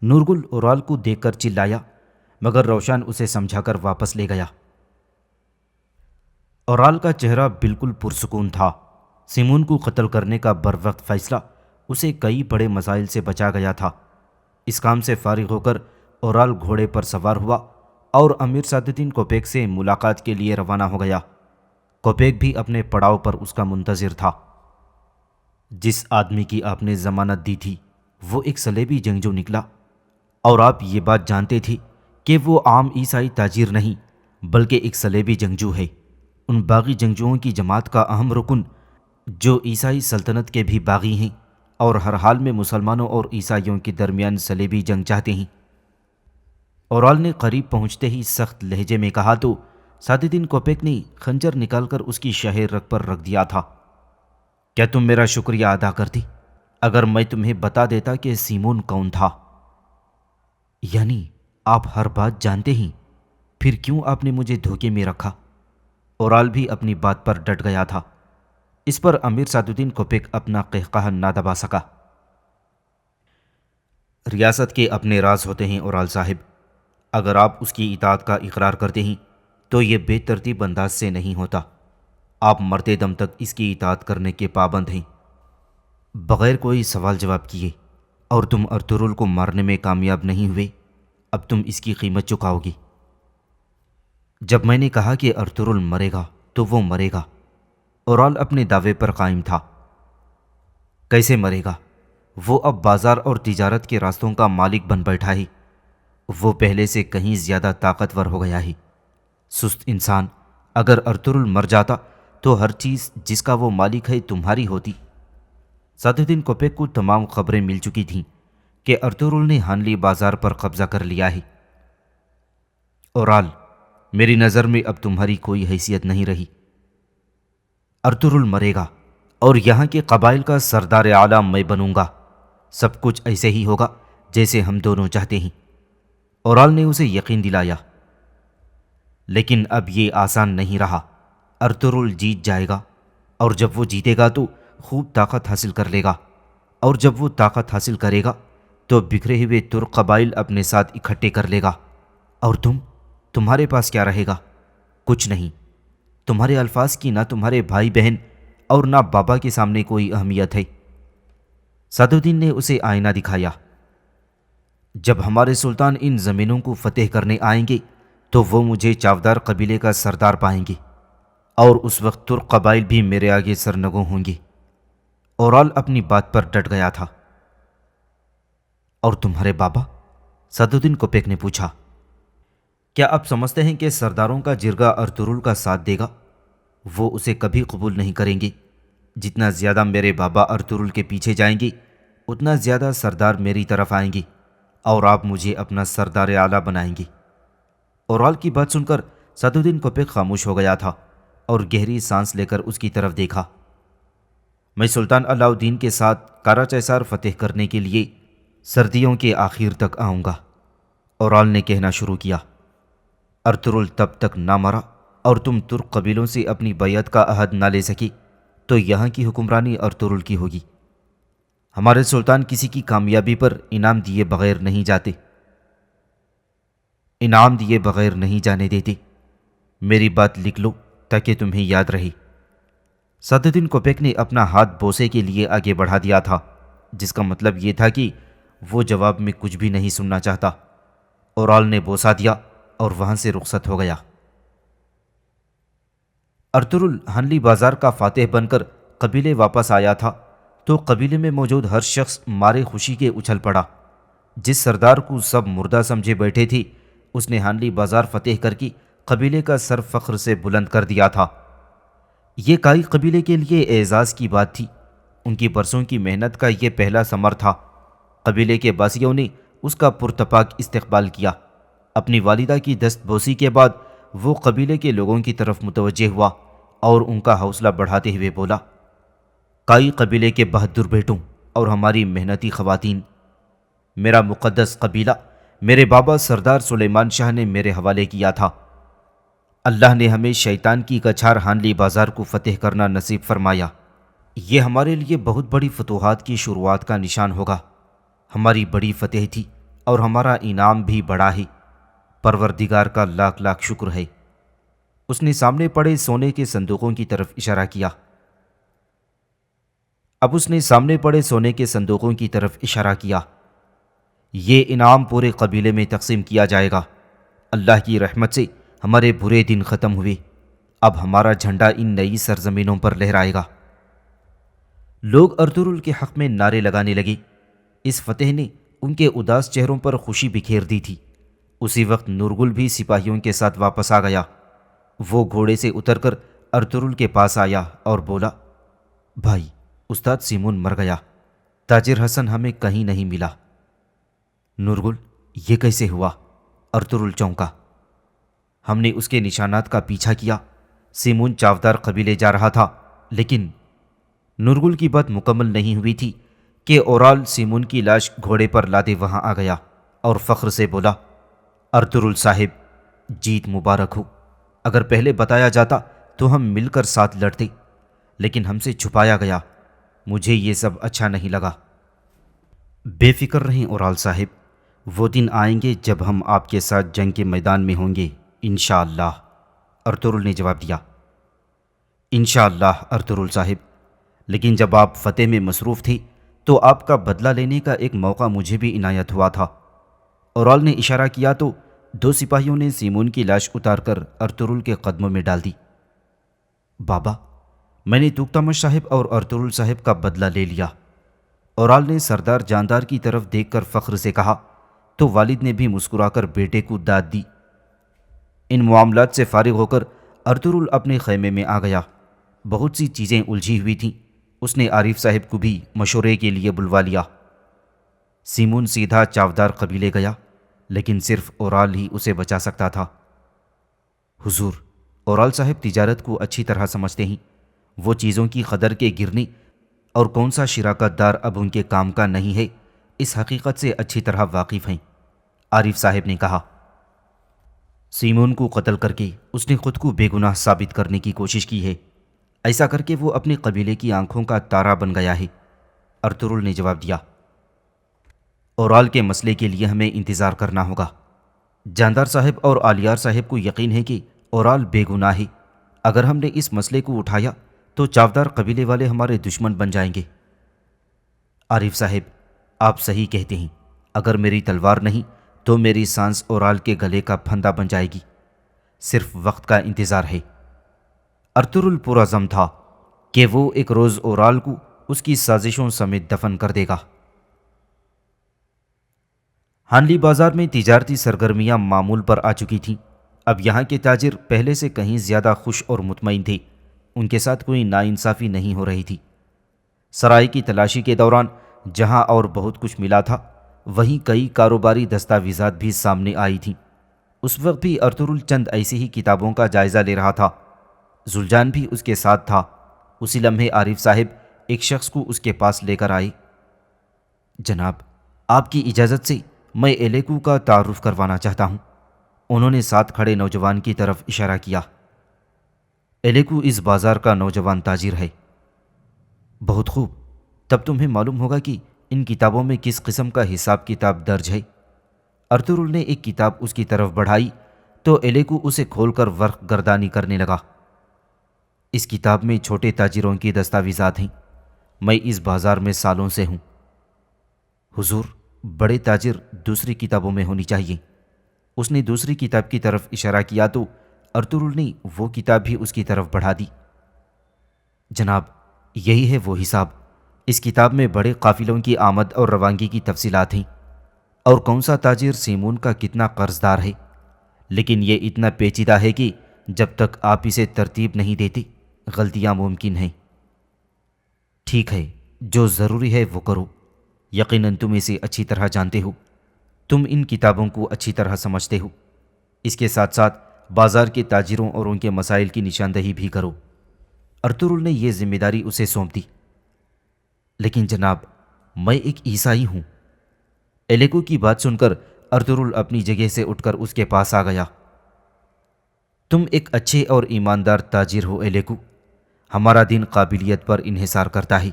نورگل اورال کو دیکھ کر چلایا مگر روشان اسے سمجھا کر واپس لے گیا۔ اورال کا چہرہ بالکل پرسکون تھا۔ سیمون کو قتل کرنے کا بروقت فیصلہ اسے کئی بڑے مسائل سے بچا گیا تھا۔ اس کام سے فارغ ہو کر اورال گھوڑے پر سوار ہوا اور امیر سعد الدین کوپیک سے ملاقات کے لیے روانہ ہو گیا۔ کوپیک بھی اپنے پڑاؤ پر اس کا منتظر تھا۔ جس آدمی کی آپ نے ضمانت دی تھی وہ ایک صلیبی جنگجو نکلا، اور آپ یہ بات جانتے تھے کہ وہ عام عیسائی تاجر نہیں بلکہ ایک صلیبی جنگجو ہے، ان باغی جنگجوؤں کی جماعت کا اہم رکن جو عیسائی سلطنت کے بھی باغی ہیں اور ہر حال میں مسلمانوں اور عیسائیوں کے درمیان صلیبی جنگ چاہتے ہیں۔ اورال نے قریب پہنچتے ہی سخت لہجے میں کہا تو سعد الدین کوپیک نے خنجر نکال کر اس کی شہر رگ پر رکھ دیا تھا۔ کیا تم میرا شکریہ ادا کرتے اگر میں تمہیں بتا دیتا کہ سیمون کون تھا؟ یعنی آپ ہر بات جانتے ہیں، پھر کیوں آپ نے مجھے دھوکے میں رکھا؟ اورال بھی اپنی بات پر ڈٹ گیا تھا۔ اس پر امیر سعد الدین کوپیک اپنا قہقہہ نہ دبا سکا۔ ریاست کے اپنے راز ہوتے ہیں اورال صاحب، اگر آپ اس کی اطاعت کا اقرار کرتے ہیں تو یہ بے ترتیب انداز سے نہیں ہوتا۔ آپ مرتے دم تک اس کی اطاعت کرنے کے پابند ہیں۔ بغیر کوئی سوال جواب کیے، اور تم ارطغرل کو مارنے میں کامیاب نہیں ہوئے، اب تم اس کی قیمت چکاؤ گی۔ جب میں نے کہا کہ ارطغرل مرے گا تو وہ مرے گا، اورال اپنے دعوے پر قائم تھا۔ کیسے مرے گا؟ وہ اب بازار اور تجارت کے راستوں کا مالک بن بیٹھا ہے، وہ پہلے سے کہیں زیادہ طاقتور ہو گیا ہے۔ سست انسان، اگر ارطغرل مر جاتا تو ہر چیز جس کا وہ مالک ہے تمہاری ہوتی۔ سعد الدین کوپیک کو تمام خبریں مل چکی تھیں کہ ارطغرل نے ہانلی بازار پر قبضہ کر لیا ہے۔ اورال، میری نظر میں اب تمہاری کوئی حیثیت نہیں رہی۔ ارطغرل مرے گا اور یہاں کے قبائل کا سردار اعلیٰ میں بنوں گا۔ سب کچھ ایسے ہی ہوگا جیسے ہم دونوں چاہتے ہیں۔ اورال نے اسے یقین دلایا۔ لیکن اب یہ آسان نہیں رہا۔ ارطغرل جیت جائے گا، اور جب وہ جیتے گا تو خوب طاقت حاصل کر لے گا، اور جب وہ طاقت حاصل کرے گا تو بکھرے ہوئے ترک قبائل اپنے ساتھ اکٹھے کر لے گا، اور تمہارے پاس کیا رہے گا؟ کچھ نہیں۔ تمہارے الفاظ کی نہ تمہارے بھائی بہن اور نہ بابا کے سامنے کوئی اہمیت ہے۔ سعد الدین نے اسے آئینہ دکھایا۔ جب ہمارے سلطان ان زمینوں کو فتح کرنے آئیں گے تو وہ مجھے چاودار قبیلے کا سردار پائیں گے، اور اس وقت ترک قبائل بھی میرے آگے سرنگوں ہوں گے۔ اورال اپنی بات پر ڈٹ گیا تھا۔ اور تمہارے بابا؟ سعد الدین کوپیک نے پوچھا۔ کیا آپ سمجھتے ہیں کہ سرداروں کا جرگہ ارطغرل کا ساتھ دے گا؟ وہ اسے کبھی قبول نہیں کریں گے۔ جتنا زیادہ میرے بابا ارطغرل کے پیچھے جائیں گے اتنا زیادہ سردار میری طرف آئیں گے، اور آپ مجھے اپنا سردار اعلیٰ بنائیں گے۔ اورال کی بات سن کر سعد الدین کوپیک خاموش ہو گیا تھا اور گہری سانس لے کر اس کی طرف دیکھا۔ میں سلطان علاء الدین کے ساتھ کاراچیسار فتح کرنے کے لیے سردیوں کے آخر تک آؤں گا، اورال نے کہنا شروع کیا۔ ارطغرل تب تک نہ مرا اور تم ترک قبیلوں سے اپنی بیعت کا عہد نہ لے سکی تو یہاں کی حکمرانی ارطغرل کی ہوگی۔ ہمارے سلطان کسی کی کامیابی پر انعام دیے بغیر نہیں جاتے، انعام دیے بغیر نہیں جانے دیتے۔ میری بات لکھ لو تاکہ تمہیں یاد رہے۔ صدرالدین کوپیک نے اپنا ہاتھ بوسے کے لیے آگے بڑھا دیا تھا، جس کا مطلب یہ تھا کہ وہ جواب میں کچھ بھی نہیں سننا چاہتا۔ اورال نے بوسا دیا اور وہاں سے رخصت ہو گیا۔ ارطغرل ہنلی بازار کا فاتح بن کر قبیلے واپس آیا تھا تو قبیلے میں موجود ہر شخص مارے خوشی کے اچھل پڑا۔ جس سردار کو سب مردہ سمجھے بیٹھے تھے، اس نے ہنلی بازار فتح کر کے قبیلے کا سر فخر سے بلند کر دیا تھا۔ یہ کائی قبیلے کے لیے اعزاز کی بات تھی۔ ان کی برسوں کی محنت کا یہ پہلا ثمر تھا۔ قبیلے کے باسیوں نے اس کا پرتپاک استقبال کیا۔ اپنی والدہ کی دست بوسی کے بعد وہ قبیلے کے لوگوں کی طرف متوجہ ہوا اور ان کا حوصلہ بڑھاتے ہوئے بولا، کائی قبیلے کے بہادر بیٹوں اور ہماری محنتی خواتین، میرا مقدس قبیلہ میرے بابا سردار سلیمان شاہ نے میرے حوالے کیا تھا۔ اللہ نے ہمیں شیطان کی کچھار ہانلی بازار کو فتح کرنا نصیب فرمایا۔ یہ ہمارے لیے بہت بڑی فتوحات کی شروعات کا نشان ہوگا۔ ہماری بڑی فتح تھی اور ہمارا انعام بھی بڑا ہے۔ پروردگار کا لاکھ لاکھ شکر ہے۔ اس نے سامنے پڑے سونے کے صندوقوں کی طرف اشارہ کیا۔ اب اس نے سامنے پڑے سونے کے صندوقوں کی طرف اشارہ کیا۔ یہ انعام پورے قبیلے میں تقسیم کیا جائے گا۔ اللہ کی رحمت سے ہمارے برے دن ختم ہوئے۔ اب ہمارا جھنڈا ان نئی سرزمینوں پر لہرائے گا۔ لوگ ارطغرل کے حق میں نعرے لگانے لگے۔ اس فتح نے ان کے اداس چہروں پر خوشی بکھیر دی تھی۔ اسی وقت نورگل بھی سپاہیوں کے ساتھ واپس آ گیا۔ وہ گھوڑے سے اتر کر ارطغرل کے پاس آیا اور بولا، بھائی، استاد سیمون مر گیا۔ تاجر حسن ہمیں کہیں نہیں ملا۔ نورگل، یہ کیسے ہوا؟ ارطغرل چونکا۔ ہم نے اس کے نشانات کا پیچھا کیا۔ سیمون چاودار قبیلے جا رہا تھا، لیکن نورگل کی بات مکمل نہیں ہوئی تھی کہ اورال سیمون کی لاش گھوڑے پر لادے وہاں آ گیا اور فخر سے بولا، ارطغرل صاحب، جیت مبارک ہو۔ اگر پہلے بتایا جاتا تو ہم مل کر ساتھ لڑتے، لیکن ہم سے چھپایا گیا۔ مجھے یہ سب اچھا نہیں لگا۔ بے فکر رہیں اورال صاحب، وہ دن آئیں گے جب ہم آپ کے ساتھ جنگ کے میدان میں ہوں گے، انشاءاللہ، ارطغرل نے جواب دیا۔ انشاءاللہ ارطغرل صاحب، لیکن جب آپ فتح میں مصروف تھے تو آپ کا بدلہ لینے کا ایک موقع مجھے بھی عنایت ہوا تھا۔ اورال نے اشارہ کیا تو دو سپاہیوں نے سیمون کی لاش اتار کر ارطغرل کے قدموں میں ڈال دی۔ بابا، میں نے توکتامش صاحب اور ارطغرل صاحب کا بدلہ لے لیا۔ اورال نے سردار جاندار کی طرف دیکھ کر فخر سے کہا تو والد نے بھی مسکرا کر بیٹے کو داد دی۔ ان معاملات سے فارغ ہو کر ارطغرل اپنے خیمے میں آ گیا۔ بہت سی چیزیں الجھی ہوئی تھیں۔ اس نے عارف صاحب کو بھی مشورے کے لیے بلوا لیا۔ سیمون سیدھا چاودار قبیلے گیا، لیکن صرف اورال ہی اسے بچا سکتا تھا۔ حضور، اورال صاحب تجارت کو اچھی طرح سمجھتے ہیں۔ وہ چیزوں کی قدر کے گرنے اور کون سا شراکت دار اب ان کے کام کا نہیں ہے، اس حقیقت سے اچھی طرح واقف ہیں، عارف صاحب نے کہا۔ سیمون کو قتل کر کے اس نے خود کو بے گناہ ثابت کرنے کی کوشش کی ہے۔ ایسا کر کے وہ اپنے قبیلے کی آنکھوں کا تارا بن گیا ہے، ارطغرل نے جواب دیا۔ اورال کے مسئلے کے لیے ہمیں انتظار کرنا ہوگا۔ جاندار صاحب اور آلیار صاحب کو یقین ہے کہ اورال بے گناہ ہے۔ اگر ہم نے اس مسئلے کو اٹھایا تو چاودار قبیلے والے ہمارے دشمن بن جائیں گے۔ عارف صاحب، آپ صحیح کہتے ہیں۔ اگر میری تلوار نہیں تو میری سانس اورال کے گلے کا پھندا بن جائے گی۔ صرف وقت کا انتظار ہے۔ ارطغرل پرعزم تھا کہ وہ ایک روز اورال کو اس کی سازشوں سمیت دفن کر دے گا۔ ہانلی بازار میں تجارتی سرگرمیاں معمول پر آ چکی تھیں۔ اب یہاں کے تاجر پہلے سے کہیں زیادہ خوش اور مطمئن تھے۔ ان کے ساتھ کوئی ناانصافی نہیں ہو رہی تھی۔ سرائے کی تلاشی کے دوران جہاں اور بہت کچھ ملا تھا، وہیں کئی کاروباری دستاویزات بھی سامنے آئی تھیں۔ اس وقت بھی ارطغرل چند ایسی ہی کتابوں کا جائزہ لے رہا تھا۔ زلجان بھی اس کے ساتھ تھا۔ اسی لمحے عارف صاحب ایک شخص کو اس کے پاس لے کر آئے۔ جناب، آپ کی اجازت سے میں ایلیکو کا تعارف کروانا چاہتا ہوں۔ انہوں نے ساتھ کھڑے نوجوان کی طرف اشارہ کیا۔ ایلیکو اس بازار کا نوجوان تاجر ہے۔ بہت خوب، تب تمہیں معلوم ہوگا کہ ان کتابوں میں کس قسم کا حساب کتاب درج ہے۔ ارطغرل نے ایک کتاب اس کی طرف بڑھائی تو الیکو اسے کھول کر ورق گردانی کرنے لگا۔ اس کتاب میں چھوٹے تاجروں کی دستاویزات ہیں۔ میں اس بازار میں سالوں سے ہوں۔ حضور، بڑے تاجر دوسری کتابوں میں ہونی چاہیے۔ اس نے دوسری کتاب کی طرف اشارہ کیا تو ارطغرل نے وہ کتاب بھی اس کی طرف بڑھا دی۔ جناب، یہی ہے وہ حساب۔ اس کتاب میں بڑے قافلوں کی آمد اور روانگی کی تفصیلات ہیں، اور کون سا تاجر سیمون کا کتنا قرض دار ہے۔ لیکن یہ اتنا پیچیدہ ہے کہ جب تک آپ اسے ترتیب نہیں دیتے غلطیاں ممکن ہیں۔ ٹھیک ہے، جو ضروری ہے وہ کرو۔ یقیناً تم اسے اچھی طرح جانتے ہو، تم ان کتابوں کو اچھی طرح سمجھتے ہو۔ اس کے ساتھ ساتھ بازار کے تاجروں اور ان کے مسائل کی نشاندہی بھی کرو۔ ارطغرل نے یہ ذمہ داری اسے سونپ دی۔ لیکن جناب، میں ایک عیسائی ہوں۔ الیکو کی بات سن کر ارطغرل اپنی جگہ سے اٹھ کر اس کے پاس آ گیا۔ تم ایک اچھے اور ایماندار تاجر ہو الیکو۔ ہمارا دین قابلیت پر انحصار کرتا ہے۔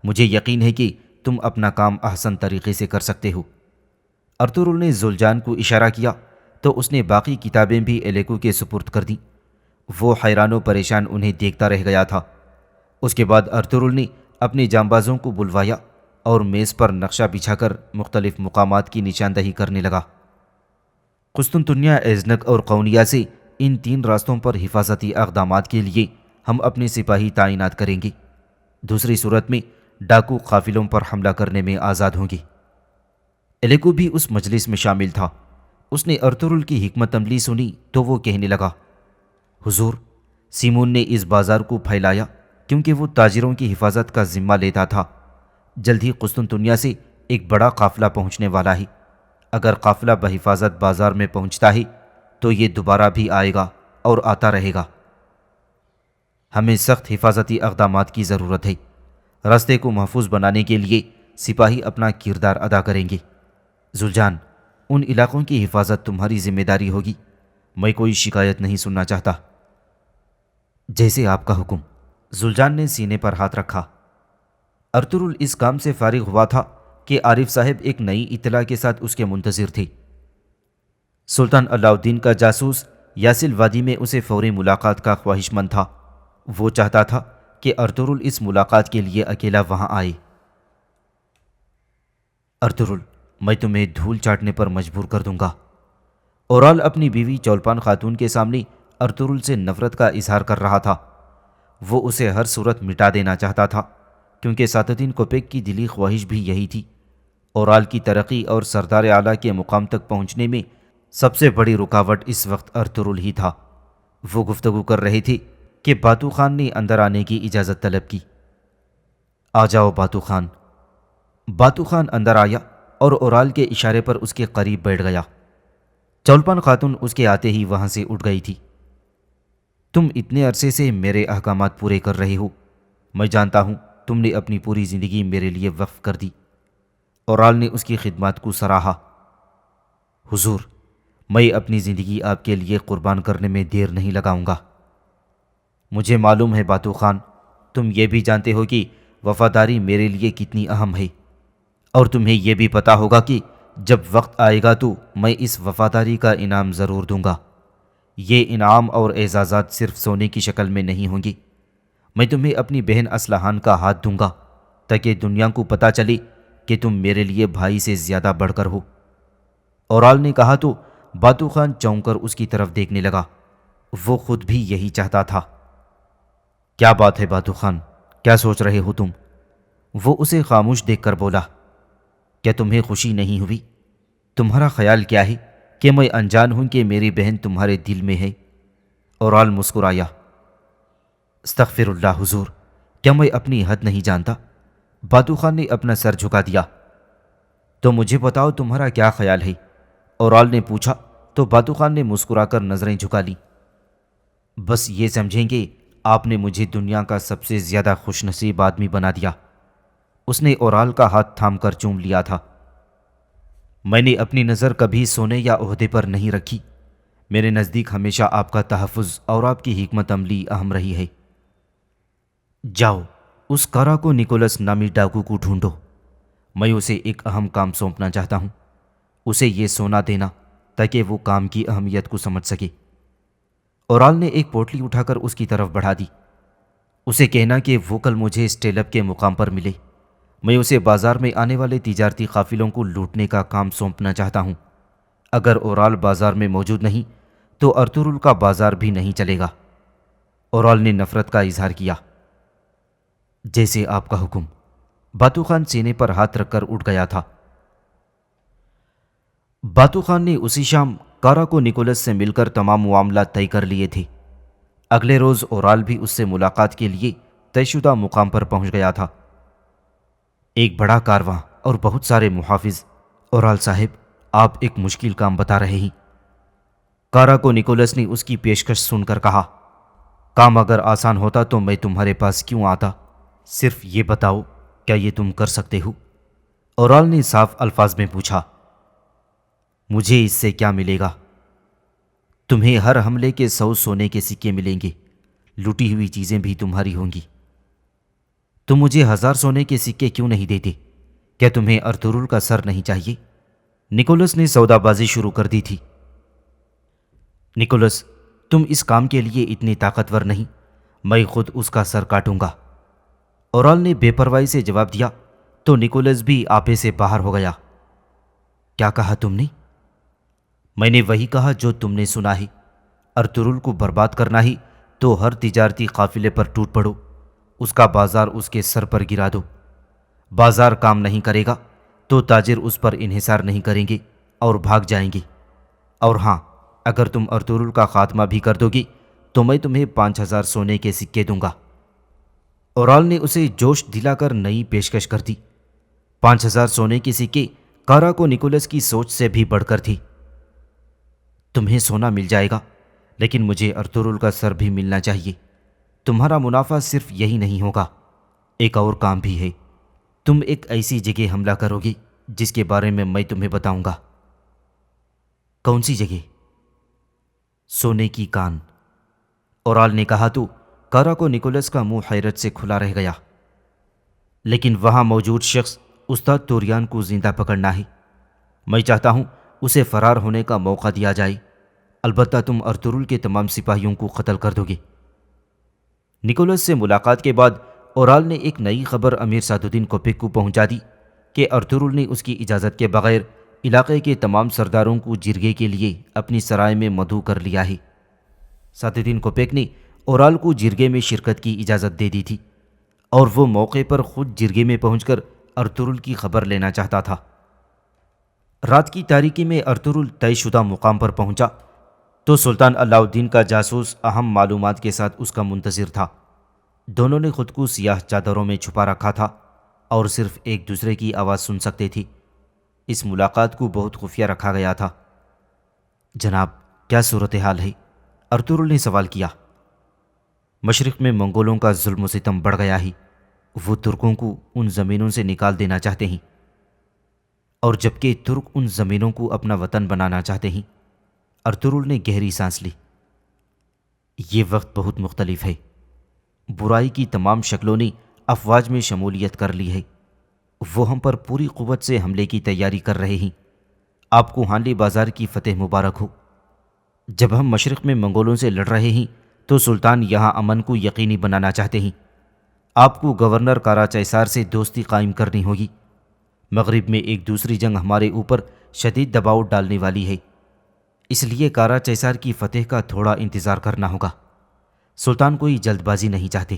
مجھے یقین ہے کہ تم اپنا کام احسن طریقے سے کر سکتے ہو۔ ارطغرل نے زلجان کو اشارہ کیا تو اس نے باقی کتابیں بھی الیکو کے سپرد کر دیں۔ وہ حیران و پریشان انہیں دیکھتا رہ گیا تھا۔ اس کے بعد ارطغرل نے اپنے جانبازوں کو بلوایا اور میز پر نقشہ بچھا کر مختلف مقامات کی نشاندہی کرنے لگا۔ قسطنطنیہ، ایزنک اور قونیہ سے ان 3 راستوں پر حفاظتی اقدامات کے لیے ہم اپنے سپاہی تعینات کریں گے۔ دوسری صورت میں ڈاکو قافلوں پر حملہ کرنے میں آزاد ہوں گے۔ الیکو بھی اس مجلس میں شامل تھا۔ اس نے ارطغرل کی حکمت عملی سنی تو وہ کہنے لگا، حضور، سیمون نے اس بازار کو پھیلایا کیونکہ وہ تاجروں کی حفاظت کا ذمہ لیتا تھا۔ جلد ہی قسطنطنیہ سے ایک بڑا قافلہ پہنچنے والا ہے۔ اگر قافلہ بحفاظت بازار میں پہنچتا ہے تو یہ دوبارہ بھی آئے گا اور آتا رہے گا۔ ہمیں سخت حفاظتی اقدامات کی ضرورت ہے۔ راستے کو محفوظ بنانے کے لیے سپاہی اپنا کردار ادا کریں گے۔ زلجان، ان علاقوں کی حفاظت تمہاری ذمہ داری ہوگی۔ میں کوئی شکایت نہیں سننا چاہتا۔ جیسے آپ کا حکم۔ زلجان نے سینے پر ہاتھ رکھا۔ ارطغرل اس کام سے فارغ ہوا تھا کہ عارف صاحب ایک نئی اطلاع کے ساتھ اس کے منتظر تھے۔ سلطان علاء الدین کا جاسوس یاسل وادی میں اسے فوری ملاقات کا خواہش مند تھا۔ وہ چاہتا تھا کہ ارطغرل اس ملاقات کے لیے اکیلا وہاں آئے۔ ارطغرل، میں تمہیں دھول چاٹنے پر مجبور کر دوں گا۔ اورال اپنی بیوی چولپان خاتون کے سامنے ارطغرل سے نفرت کا اظہار کر رہا تھا۔ وہ اسے ہر صورت مٹا دینا چاہتا تھا کیونکہ ساتدین کوپیک کی دلی خواہش بھی یہی تھی۔ اورال کی ترقی اور سردار اعلیٰ کے مقام تک پہنچنے میں سب سے بڑی رکاوٹ اس وقت ارطغرل ہی تھا۔ وہ گفتگو کر رہے تھے کہ باتو خان نے اندر آنے کی اجازت طلب کی۔ آ جاؤ باتو خان۔ باتو خان اندر آیا اور اورال کے اشارے پر اس کے قریب بیٹھ گیا۔ چولپان خاتون اس کے آتے ہی وہاں سے اٹھ گئی تھی۔ تم اتنے عرصے سے میرے احکامات پورے کر رہے ہو۔ میں جانتا ہوں تم نے اپنی پوری زندگی میرے لیے وقف کر دی۔ اورال نے اس کی خدمات کو سراہا۔ حضور، میں اپنی زندگی آپ کے لیے قربان کرنے میں دیر نہیں لگاؤں گا۔ مجھے معلوم ہے باتو خان، تم یہ بھی جانتے ہو کہ وفاداری میرے لیے کتنی اہم ہے، اور تمہیں یہ بھی پتا ہوگا کہ جب وقت آئے گا تو میں اس وفاداری کا انعام ضرور دوں گا۔ یہ انعام اور اعزازات صرف سونے کی شکل میں نہیں ہوں گی۔ میں تمہیں اپنی بہن اصلحان کا ہاتھ دوں گا تاکہ دنیا کو پتہ چلے کہ تم میرے لیے بھائی سے زیادہ بڑھ کر ہو۔ اورال نے کہا تو باتو خان چونک کر اس کی طرف دیکھنے لگا۔ وہ خود بھی یہی چاہتا تھا۔ کیا بات ہے باتو خان، کیا سوچ رہے ہو تم؟ وہ اسے خاموش دیکھ کر بولا۔ کیا تمہیں خوشی نہیں ہوئی؟ تمہارا خیال کیا ہے کہ میں انجان ہوں کہ میری بہن تمہارے دل میں ہے؟ اورال مسکرایا۔ استغفر اللہ حضور، کیا میں اپنی حد نہیں جانتا؟ باتو خان نے اپنا سر جھکا دیا۔ تو مجھے بتاؤ تمہارا کیا خیال ہے؟ اورال نے پوچھا تو باتو خان نے مسکرا کر نظریں جھکا لی۔ بس یہ سمجھیں کہ آپ نے مجھے دنیا کا سب سے زیادہ خوش نصیب آدمی بنا دیا۔ اس نے اورال کا ہاتھ تھام کر چوم لیا تھا۔ میں نے اپنی نظر کبھی سونے یا عہدے پر نہیں رکھی۔ میرے نزدیک ہمیشہ آپ کا تحفظ اور آپ کی حکمت عملی اہم رہی ہے۔ جاؤ، اس کارا کو نکولس نامی ڈاکو کو ڈھونڈو، میں اسے ایک اہم کام سونپنا چاہتا ہوں، اسے یہ سونا دینا تاکہ وہ کام کی اہمیت کو سمجھ سکے۔ اورال نے ایک پوٹلی اٹھا کر اس کی طرف بڑھا دی۔ اسے کہنا کہ وہ کل مجھے اسٹیلب کے مقام پر ملے، میں اسے بازار میں آنے والے تجارتی قافلوں کو لوٹنے کا کام سونپنا چاہتا ہوں۔ اگر اورال بازار میں موجود نہیں تو ارطغرل کا بازار بھی نہیں چلے گا۔ اورال نے نفرت کا اظہار کیا۔ جیسے آپ کا حکم، باتو خان سینے پر ہاتھ رکھ کر اٹھ گیا تھا۔ باتو خان نے اسی شام کارا کو نکولس سے مل کر تمام معاملات طے کر لیے تھے۔ اگلے روز اورال بھی اس سے ملاقات کے لیے طے شدہ مقام پر پہنچ گیا تھا۔ ایک بڑا کارواں اور بہت سارے محافظ۔ اورال صاحب، آپ ایک مشکل کام بتا رہے ہیں۔ کارا کو نکولس نے اس کی پیشکش سن کر کہا، کام اگر آسان ہوتا تو میں تمہارے پاس کیوں آتا؟ صرف یہ بتاؤ، کیا یہ تم کر سکتے ہو؟ اورال نے صاف الفاظ میں پوچھا۔ مجھے اس سے کیا ملے گا؟ تمہیں ہر حملے کے 100 سونے کے سکے ملیں گے، لوٹی ہوئی چیزیں بھی تمہاری ہوں گی۔ تم مجھے 1000 سونے کے سکے کیوں نہیں دیتے؟ کیا تمہیں ارطغرل کا سر نہیں چاہیے؟ نکولس نے سودا بازی شروع کر دی تھی۔ نکولس، تم اس کام کے لیے اتنی طاقتور نہیں، میں خود اس کا سر کاٹوں گا۔ اورال نے بے پرواہی سے جواب دیا تو نکولس بھی آپے سے باہر ہو گیا۔ کیا کہا تم نے؟ میں نے وہی کہا جو تم نے سنا ہے۔ ارطغرل کو برباد کرنا ہی تو ہر تجارتی قافلے پر ٹوٹ پڑو، اس کا بازار اس کے سر پر گرا دو۔ بازار کام نہیں کرے گا تو تاجر اس پر انحصار نہیں کریں گے اور بھاگ جائیں گے۔ اور ہاں، اگر تم ارطغرل کا خاتمہ بھی کر دو گی تو میں تمہیں 5000 سونے کے سکے دوں گا۔ اورال نے اسے جوش دلا کر نئی پیشکش کر دی۔ 5000 سونے کے سکے کارا کو نکولس کی سوچ سے بھی بڑھ کر تھی۔ تمہیں سونا مل جائے گا، لیکن مجھے ارطغرل کا سر بھی ملنا چاہیے۔ تمہارا منافع صرف یہی نہیں ہوگا، ایک اور کام بھی ہے۔ تم ایک ایسی جگہ حملہ کرو گے جس کے بارے میں تمہیں بتاؤں گا۔ کون سی جگہ؟ سونے کی کان۔ اورال نے کہا تو کارا کو نکولس کا منہ حیرت سے کھلا رہ گیا۔ لیکن وہاں موجود شخص استاد توریان کو زندہ پکڑنا ہے۔ میں چاہتا ہوں اسے فرار ہونے کا موقع دیا جائے، البتہ تم ارطغرل کے تمام سپاہیوں کو قتل کر دو گے۔ نکولس سے ملاقات کے بعد اورال نے ایک نئی خبر امیر سعد الدین کوپیک کو پہنچا دی کہ ارطغرل نے اس کی اجازت کے بغیر علاقے کے تمام سرداروں کو جرگے کے لیے اپنی سرائے میں مدعو کر لیا ہے۔ سعد الدین کوپیک نے اورال کو جرگے میں شرکت کی اجازت دے دی تھی اور وہ موقع پر خود جرگے میں پہنچ کر ارطغرل کی خبر لینا چاہتا تھا۔ رات کی تاریکی میں ارطغرل طے شدہ مقام پر پہنچا تو سلطان علاء الدین کا جاسوس اہم معلومات کے ساتھ اس کا منتظر تھا۔ دونوں نے خود کو سیاہ چادروں میں چھپا رکھا تھا اور صرف ایک دوسرے کی آواز سن سکتے تھے۔ اس ملاقات کو بہت خفیہ رکھا گیا تھا۔ جناب، کیا صورتحال ہے؟ ارطغرل نے سوال کیا۔ مشرق میں منگولوں کا ظلم و ستم بڑھ گیا ہے، وہ ترکوں کو ان زمینوں سے نکال دینا چاہتے ہیں، اور جبکہ ترک ان زمینوں کو اپنا وطن بنانا چاہتے ہیں۔ ارطغرل نے گہری سانس لی۔ یہ وقت بہت مختلف ہے، برائی کی تمام شکلوں نے افواج میں شمولیت کر لی ہے، وہ ہم پر پوری قوت سے حملے کی تیاری کر رہے ہیں۔ آپ کو ہانلی بازار کی فتح مبارک ہو۔ جب ہم مشرق میں منگولوں سے لڑ رہے ہیں تو سلطان یہاں امن کو یقینی بنانا چاہتے ہیں۔ آپ کو گورنر کارا چیسار سے دوستی قائم کرنی ہوگی۔ مغرب میں ایک دوسری جنگ ہمارے اوپر شدید دباؤ ڈالنے والی ہے، اس لیے کارا چیسار کی فتح کا تھوڑا انتظار کرنا ہوگا۔ سلطان کوئی جلد بازی نہیں چاہتے۔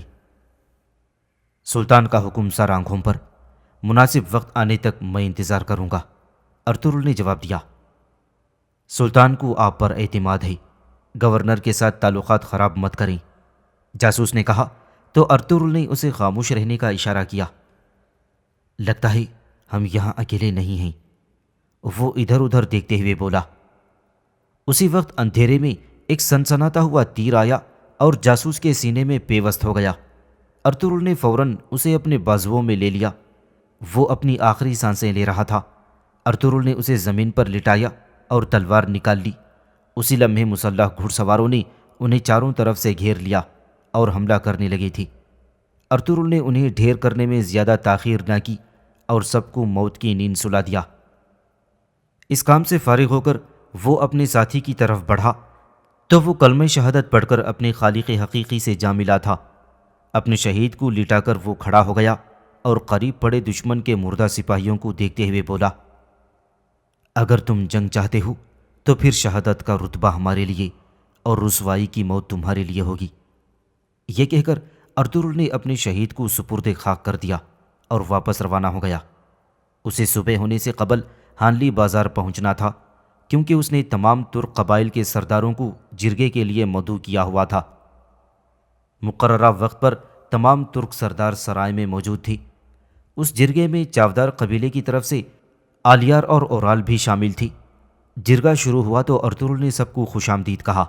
سلطان کا حکم سر آنکھوں پر، مناسب وقت آنے تک میں انتظار کروں گا، ارطغرل نے جواب دیا۔ سلطان کو آپ پر اعتماد ہے، گورنر کے ساتھ تعلقات خراب مت کریں، جاسوس نے کہا تو ارطغرل نے اسے خاموش رہنے کا اشارہ کیا۔ لگتا ہے ہم یہاں اکیلے نہیں ہیں، وہ ادھر ادھر دیکھتے ہوئے بولا۔ اسی وقت اندھیرے میں ایک سنسناتا ہوا تیر آیا اور جاسوس کے سینے میں پیوست ہو گیا۔ ارطغرل نے فوراً اسے اپنے بازوؤں میں لے لیا۔ وہ اپنی آخری سانسیں لے رہا تھا۔ ارطغرل نے اسے زمین پر لٹایا اور تلوار نکال لی۔ اسی لمحے مسلح گھڑ سواروں نے انہیں چاروں طرف سے گھیر لیا اور حملہ کرنے لگے تھے۔ ارطغرل نے انہیں ڈھیر کرنے میں زیادہ تاخیر نہ کی اور سب کو موت کی نیند سلا دیا۔ اس کام سے فارغ ہو کر وہ اپنے ساتھی کی طرف بڑھا تو وہ کلمہ شہادت پڑھ کر اپنے خالق حقیقی سے جا ملا تھا۔ اپنے شہید کو لٹا کر وہ کھڑا ہو گیا اور قریب پڑے دشمن کے مردہ سپاہیوں کو دیکھتے ہوئے بولا، اگر تم جنگ چاہتے ہو تو پھر شہادت کا رتبہ ہمارے لیے اور رسوائی کی موت تمہارے لیے ہوگی۔ یہ کہہ کر ارطغرل نے اپنے شہید کو سپرد خاک کر دیا اور واپس روانہ ہو گیا۔ اسے صبح ہونے سے قبل ہانلی بازار پہنچنا تھا، کیونکہ اس نے تمام ترک قبائل کے سرداروں کو جرگے کے لیے مدعو کیا ہوا تھا۔ مقررہ وقت پر تمام ترک سردار سرائے میں موجود تھے۔ اس جرگے میں چاودار قبیلے کی طرف سے آلیار اور اورال بھی شامل تھی۔ جرگہ شروع ہوا تو ارطغرل نے سب کو خوش آمدید کہا۔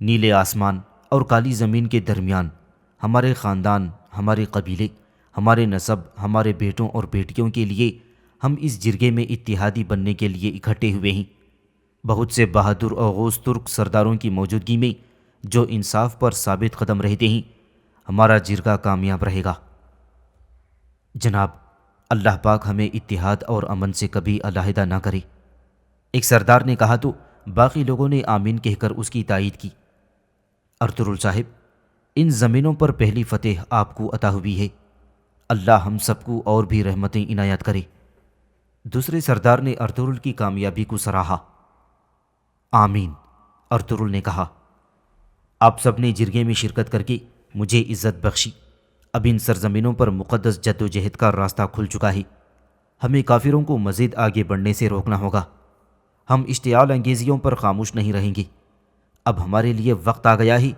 نیلے آسمان اور کالی زمین کے درمیان ہمارے خاندان، ہمارے قبیلے، ہمارے نسب، ہمارے بیٹوں اور بیٹیوں کے لیے ہم اس جرگے میں اتحادی بننے کے لیے اکٹھے ہوئے ہیں۔ بہت سے بہادر اور غوث ترک سرداروں کی موجودگی میں جو انصاف پر ثابت قدم رہتے ہیں، ہمارا جرگہ کامیاب رہے گا۔ جناب، اللہ پاک ہمیں اتحاد اور امن سے کبھی علیحدہ نہ کرے۔ ایک سردار نے کہا تو باقی لوگوں نے آمین کہہ کر اس کی تائید کی۔ ارطغرل صاحب، ان زمینوں پر پہلی فتح آپ کو عطا ہوئی ہے، اللہ ہم سب کو اور بھی رحمتیں عنایت کرے۔ دوسرے سردار نے ارطغرل کی کامیابی کو سراہا۔ آمین، ارطغرل نے کہا۔ آپ سب نے جرگے میں شرکت کر کے مجھے عزت بخشی۔ اب ان سرزمینوں پر مقدس جد و جہد کا راستہ کھل چکا ہے۔ ہمیں کافروں کو مزید آگے بڑھنے سے روکنا ہوگا۔ ہم اشتعال انگیزیوں پر خاموش نہیں رہیں گے۔ اب ہمارے لیے وقت آ گیا ہے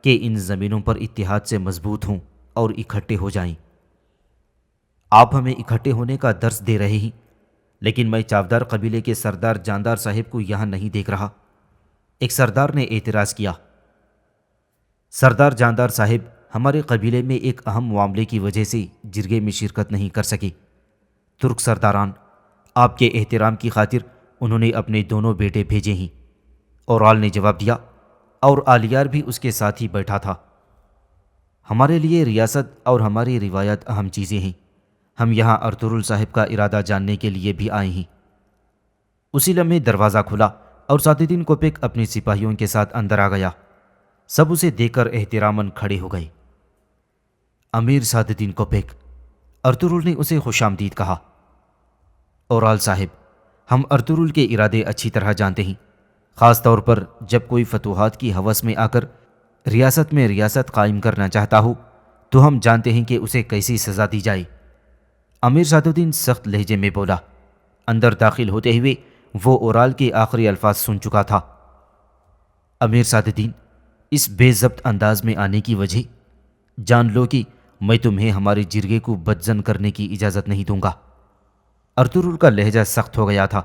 کہ ان زمینوں پر اتحاد سے مضبوط ہوں اور اکٹھے ہو جائیں۔ آپ ہمیں اکٹھے ہونے کا درس دے رہے ہیں، لیکن میں چاودار قبیلے کے سردار جاندار صاحب کو یہاں نہیں دیکھ رہا۔ ایک سردار نے اعتراض کیا، سردار جاندار صاحب ہمارے قبیلے میں ایک اہم معاملے کی وجہ سے جرگے میں شرکت نہیں کر سکے۔ ترک سرداران، آپ کے احترام کی خاطر انہوں نے اپنے دونوں بیٹے بھیجے ہیں۔ اورال نے جواب دیا، اور آلیار بھی اس کے ساتھ ہی بیٹھا تھا۔ ہمارے لیے ریاست اور ہماری روایت اہم چیزیں ہیں۔ ہم یہاں ارطغرل صاحب کا ارادہ جاننے کے لیے بھی آئے ہیں۔ اسی لمحے دروازہ کھلا اور سعدالدین کوپیک اپنے سپاہیوں کے ساتھ اندر آ گیا۔ سب اسے دیکھ کر احتراماً کھڑے ہو گئے۔ امیر سعدالدین کوپیک، ارطغرل نے اسے خوش آمدید کہا۔ اورال صاحب، ہم ارطغرل کے ارادے اچھی طرح جانتے ہیں، خاص طور پر جب کوئی فتوحات کی ہوس میں آ کر ریاست میں ریاست قائم کرنا چاہتا ہو تو ہم جانتے ہیں کہ اسے کیسی سزا دی جائے۔ امیر سعدالدین سخت لہجے میں بولا۔ اندر داخل ہوتے ہوئے وہ اورال کے آخری الفاظ سن چکا تھا۔ امیر سعدالدین، اس بے ضبط انداز میں آنے کی وجہ جان لو کہ میں تمہیں ہمارے جرگے کو بدزن کرنے کی اجازت نہیں دوں گا۔ ارطغرل کا لہجہ سخت ہو گیا تھا۔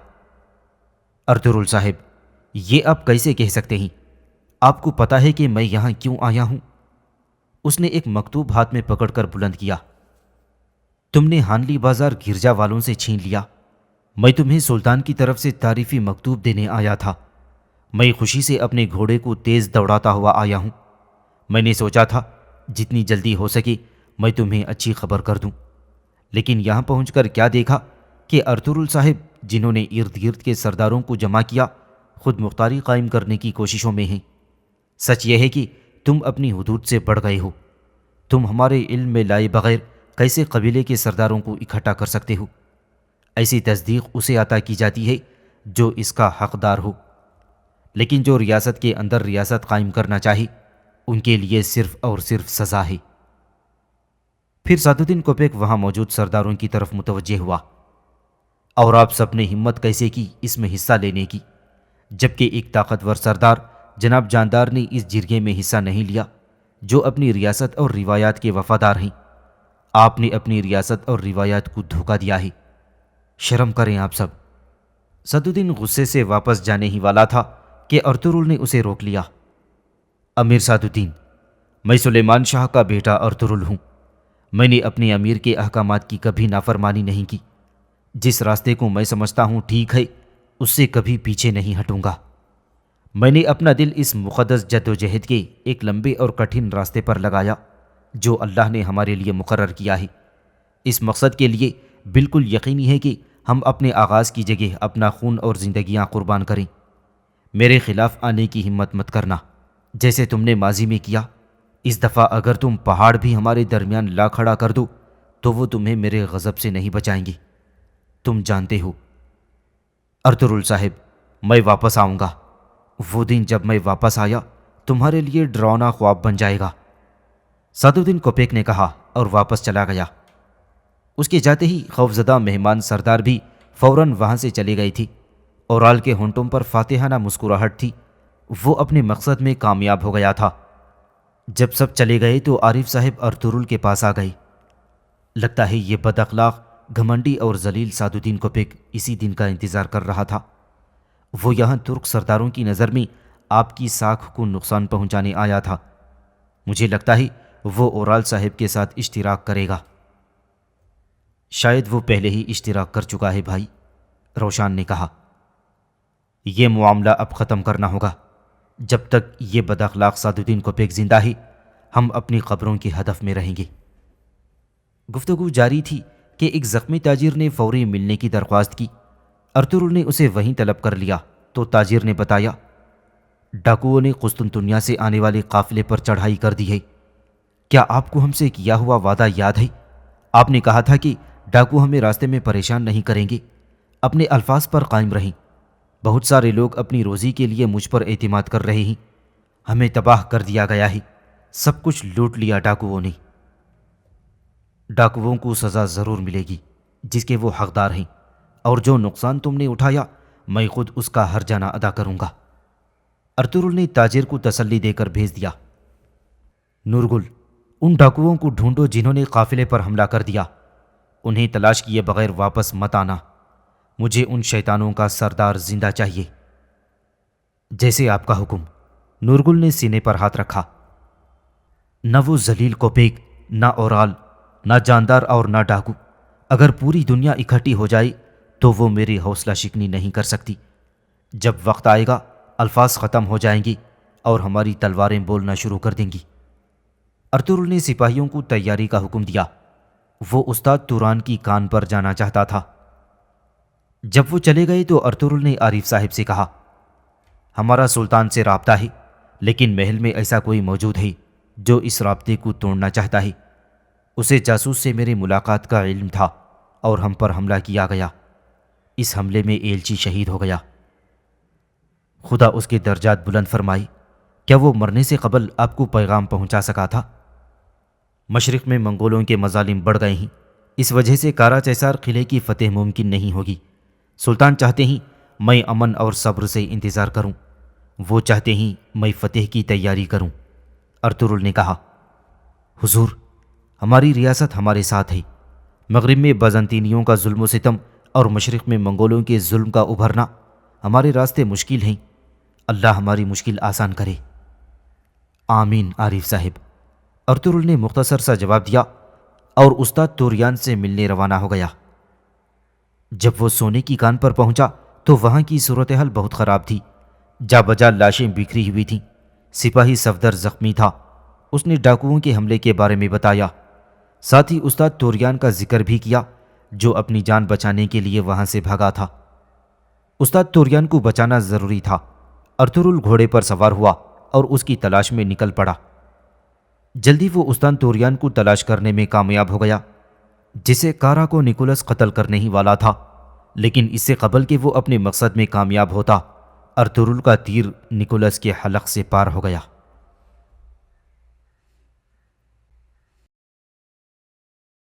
ارطغرل صاحب، یہ آپ کیسے کہہ سکتے ہیں؟ آپ کو پتہ ہے کہ میں یہاں کیوں آیا ہوں؟ اس نے ایک مکتوب ہاتھ میں پکڑ کر بلند کیا۔ تم نے ہانلی بازار گرجا والوں سے چھین لیا۔ میں تمہیں سلطان کی طرف سے تعریفی مکتوب دینے آیا تھا۔ میں خوشی سے اپنے گھوڑے کو تیز دوڑاتا ہوا آیا ہوں۔ میں نے سوچا تھا جتنی جلدی ہو سکے میں تمہیں اچھی خبر کر دوں، لیکن یہاں پہنچ کر کیا دیکھا کہ ارطغرل صاحب، جنہوں نے ارد گرد کے سرداروں کو جمع کیا، خود مختاری قائم کرنے کی کوششوں میں ہیں۔ سچ یہ ہے کہ تم اپنی حدود سے بڑھ گئے ہو۔ تم ہمارے علم میں لائے بغیر کیسے قبیلے کے سرداروں کو اکٹھا کر سکتے ہو؟ ایسی تصدیق اسے عطا کی جاتی ہے جو اس کا حقدار ہو، لیکن جو ریاست کے اندر ریاست قائم کرنا چاہے ان کے لیے صرف اور صرف سزا ہے۔ پھر سعدالدین کوپیک وہاں موجود سرداروں کی طرف متوجہ ہوا۔ اور آپ سب نے ہمت کیسے کی اس میں حصہ لینے کی، جبکہ ایک طاقتور سردار جناب جاندار نے اس جرگے میں حصہ نہیں لیا جو اپنی ریاست اور روایات کے وفادار ہیں؟ آپ نے اپنی ریاست اور روایات کو دھوکہ دیا ہے۔ شرم کریں آپ سب۔ سعدالدین غصے سے واپس جانے ہی والا تھا کہ ارطغرل نے اسے روک لیا۔ امیر سعدالدین، میں سلیمان شاہ کا بیٹا ارطغرل ہوں۔ میں نے اپنے امیر کے احکامات کی کبھی نافرمانی نہیں کی۔ جس راستے کو میں سمجھتا ہوں ٹھیک ہے اس سے کبھی پیچھے نہیں ہٹوں گا۔ میں نے اپنا دل اس مقدس جد و جہد کے ایک لمبے اور کٹھن راستے پر لگایا جو اللہ نے ہمارے لیے مقرر کیا ہے۔ اس مقصد کے لیے بالکل یقینی ہے کہ ہم اپنے آغاز کی جگہ اپنا خون اور زندگیاں قربان کریں۔ میرے خلاف آنے کی ہمت مت کرنا جیسے تم نے ماضی میں کیا۔ اس دفعہ اگر تم پہاڑ بھی ہمارے درمیان لا کھڑا کر دو تو وہ تمہیں میرے غضب سے نہیں بچائیں گے۔ تم جانتے ہو ارطغرل صاحب، میں واپس آؤں گا۔ وہ دن جب میں واپس آیا تمہارے لیے ڈراؤنا خواب بن جائے گا، سعد الدین کوپیک نے کہا اور واپس چلا گیا۔ اس کے جاتے ہی خوفزدہ مہمان سردار بھی فوراً وہاں سے چلی گئی تھی۔ اورال کے ہونٹوں پر فاتحانہ مسکراہٹ تھی، وہ اپنے مقصد میں کامیاب ہو گیا تھا۔ جب سب چلے گئے تو عارف صاحب ارطغرل کے پاس آ گئے۔ لگتا ہے یہ بد اخلاق، گھمنڈی اور ذلیل سعد الدین کوپیک اسی دن کا انتظار کر رہا تھا۔ وہ یہاں ترک سرداروں کی نظر میں آپ کی ساکھ کو نقصان پہنچانے آیا تھا۔ مجھے لگتا ہے وہ اورال صاحب کے ساتھ اشتراک کرے گا۔ شاید وہ پہلے ہی اشتراک کر چکا ہے بھائی، روشان نے کہا۔ یہ معاملہ اب ختم کرنا ہوگا۔ جب تک یہ بد اخلاق سعد الدین کوپیک زندہ ہے ہم اپنی قبروں کے ہدف میں رہیں گے۔ گفتگو جاری تھی کہ ایک زخمی تاجر نے فوری ملنے کی درخواست کی۔ ارطغرل نے اسے وہیں طلب کر لیا تو تاجر نے بتایا، ڈاکوؤں نے قسطنطنیہ سے آنے والے قافلے پر چڑھائی کر دی ہے۔ کیا آپ کو ہم سے کیا ہوا وعدہ یاد ہے؟ آپ نے کہا تھا کہ ڈاکو ہمیں راستے میں پریشان نہیں کریں گے۔ اپنے الفاظ پر قائم رہیں۔ بہت سارے لوگ اپنی روزی کے لیے مجھ پر اعتماد کر رہے ہیں۔ ہمیں تباہ کر دیا گیا ہے، سب کچھ لوٹ لیا ڈاکوؤں نے۔ ڈاکوؤں کو سزا ضرور ملے گی جس کے وہ حقدار ہیں، اور جو نقصان تم نے اٹھایا میں خود اس کا ہرجانہ ادا کروں گا۔ ارطغرل نے تاجر کو تسلی دے کر بھیج دیا۔ نورگل، ان ڈاکوؤں کو ڈھونڈو جنہوں نے قافلے پر حملہ کر دیا۔ انہیں تلاش کیے بغیر واپس مت آنا۔ مجھے ان شیطانوں کا سردار زندہ چاہیے۔ جیسے آپ کا حکم، نورگل نے سینے پر ہاتھ رکھا۔ نہ وہ ذلیل کوپیک، نہ اورال، نہ جاندار اور نہ ڈاکو، اگر پوری دنیا اکٹھی ہو جائے تو وہ میری حوصلہ شکنی نہیں کر سکتی۔ جب وقت آئے گا الفاظ ختم ہو جائیں گی اور ہماری تلواریں بولنا شروع کر دیں گی۔ ارطغرل نے سپاہیوں کو تیاری کا حکم دیا۔ وہ استاد توران کی کان پر جانا چاہتا تھا۔ جب وہ چلے گئے تو ارطغرل نے عارف صاحب سے کہا، ہمارا سلطان سے رابطہ ہے، لیکن محل میں ایسا کوئی موجود ہے جو اس رابطے کو توڑنا چاہتا ہے۔ اسے جاسوس سے میری ملاقات کا علم تھا اور ہم پر حملہ کیا گیا۔ اس حملے میں ایلچی شہید ہو گیا۔ خدا اس کے درجات بلند فرمائے۔ کیا وہ مرنے سے قبل آپ کو پیغام پہنچا سکا تھا؟ مشرق میں منگولوں کے مظالم بڑھ گئے ہیں، اس وجہ سے کارا چیسار قلعے کی فتح ممکن نہیں ہوگی۔ سلطان چاہتے ہیں میں امن اور صبر سے انتظار کروں، وہ چاہتے ہیں میں فتح کی تیاری کروں۔ ارطغرل نے کہا، حضور، ہماری ریاست ہمارے ساتھ ہے۔ مغرب میں بازنطینیوں کا ظلم و ستم اور مشرق میں منگولوں کے ظلم کا ابھرنا، ہمارے راستے مشکل ہیں۔ اللہ ہماری مشکل آسان کرے۔ آمین عارف صاحب، ارطغرل نے مختصر سا جواب دیا اور استاد توریان سے ملنے روانہ ہو گیا۔ جب وہ سونے کی کان پر پہنچا تو وہاں کی صورتحال بہت خراب تھی۔ جا بجا لاشیں بکھری ہوئی تھیں۔ سپاہی صفدر زخمی تھا۔ اس نے ڈاکوؤں کے حملے کے بارے میں بتایا، ساتھ ہی استاد توریان کا ذکر بھی کیا جو اپنی جان بچانے کے لیے وہاں سے بھاگا تھا۔ استاد توریان کو بچانا ضروری تھا۔ ارطغرل گھوڑے پر سوار ہوا اور اس کی تلاش میں نکل پڑا۔ جلدی وہ استاد توریان کو تلاش کرنے میں کامیاب ہو گیا، جسے کارا کو نکولس قتل کرنے ہی والا تھا، لیکن اس سے قبل کہ وہ اپنے مقصد میں کامیاب ہوتا ارطغرل کا تیر نکولس کے حلق سے پار ہو گیا۔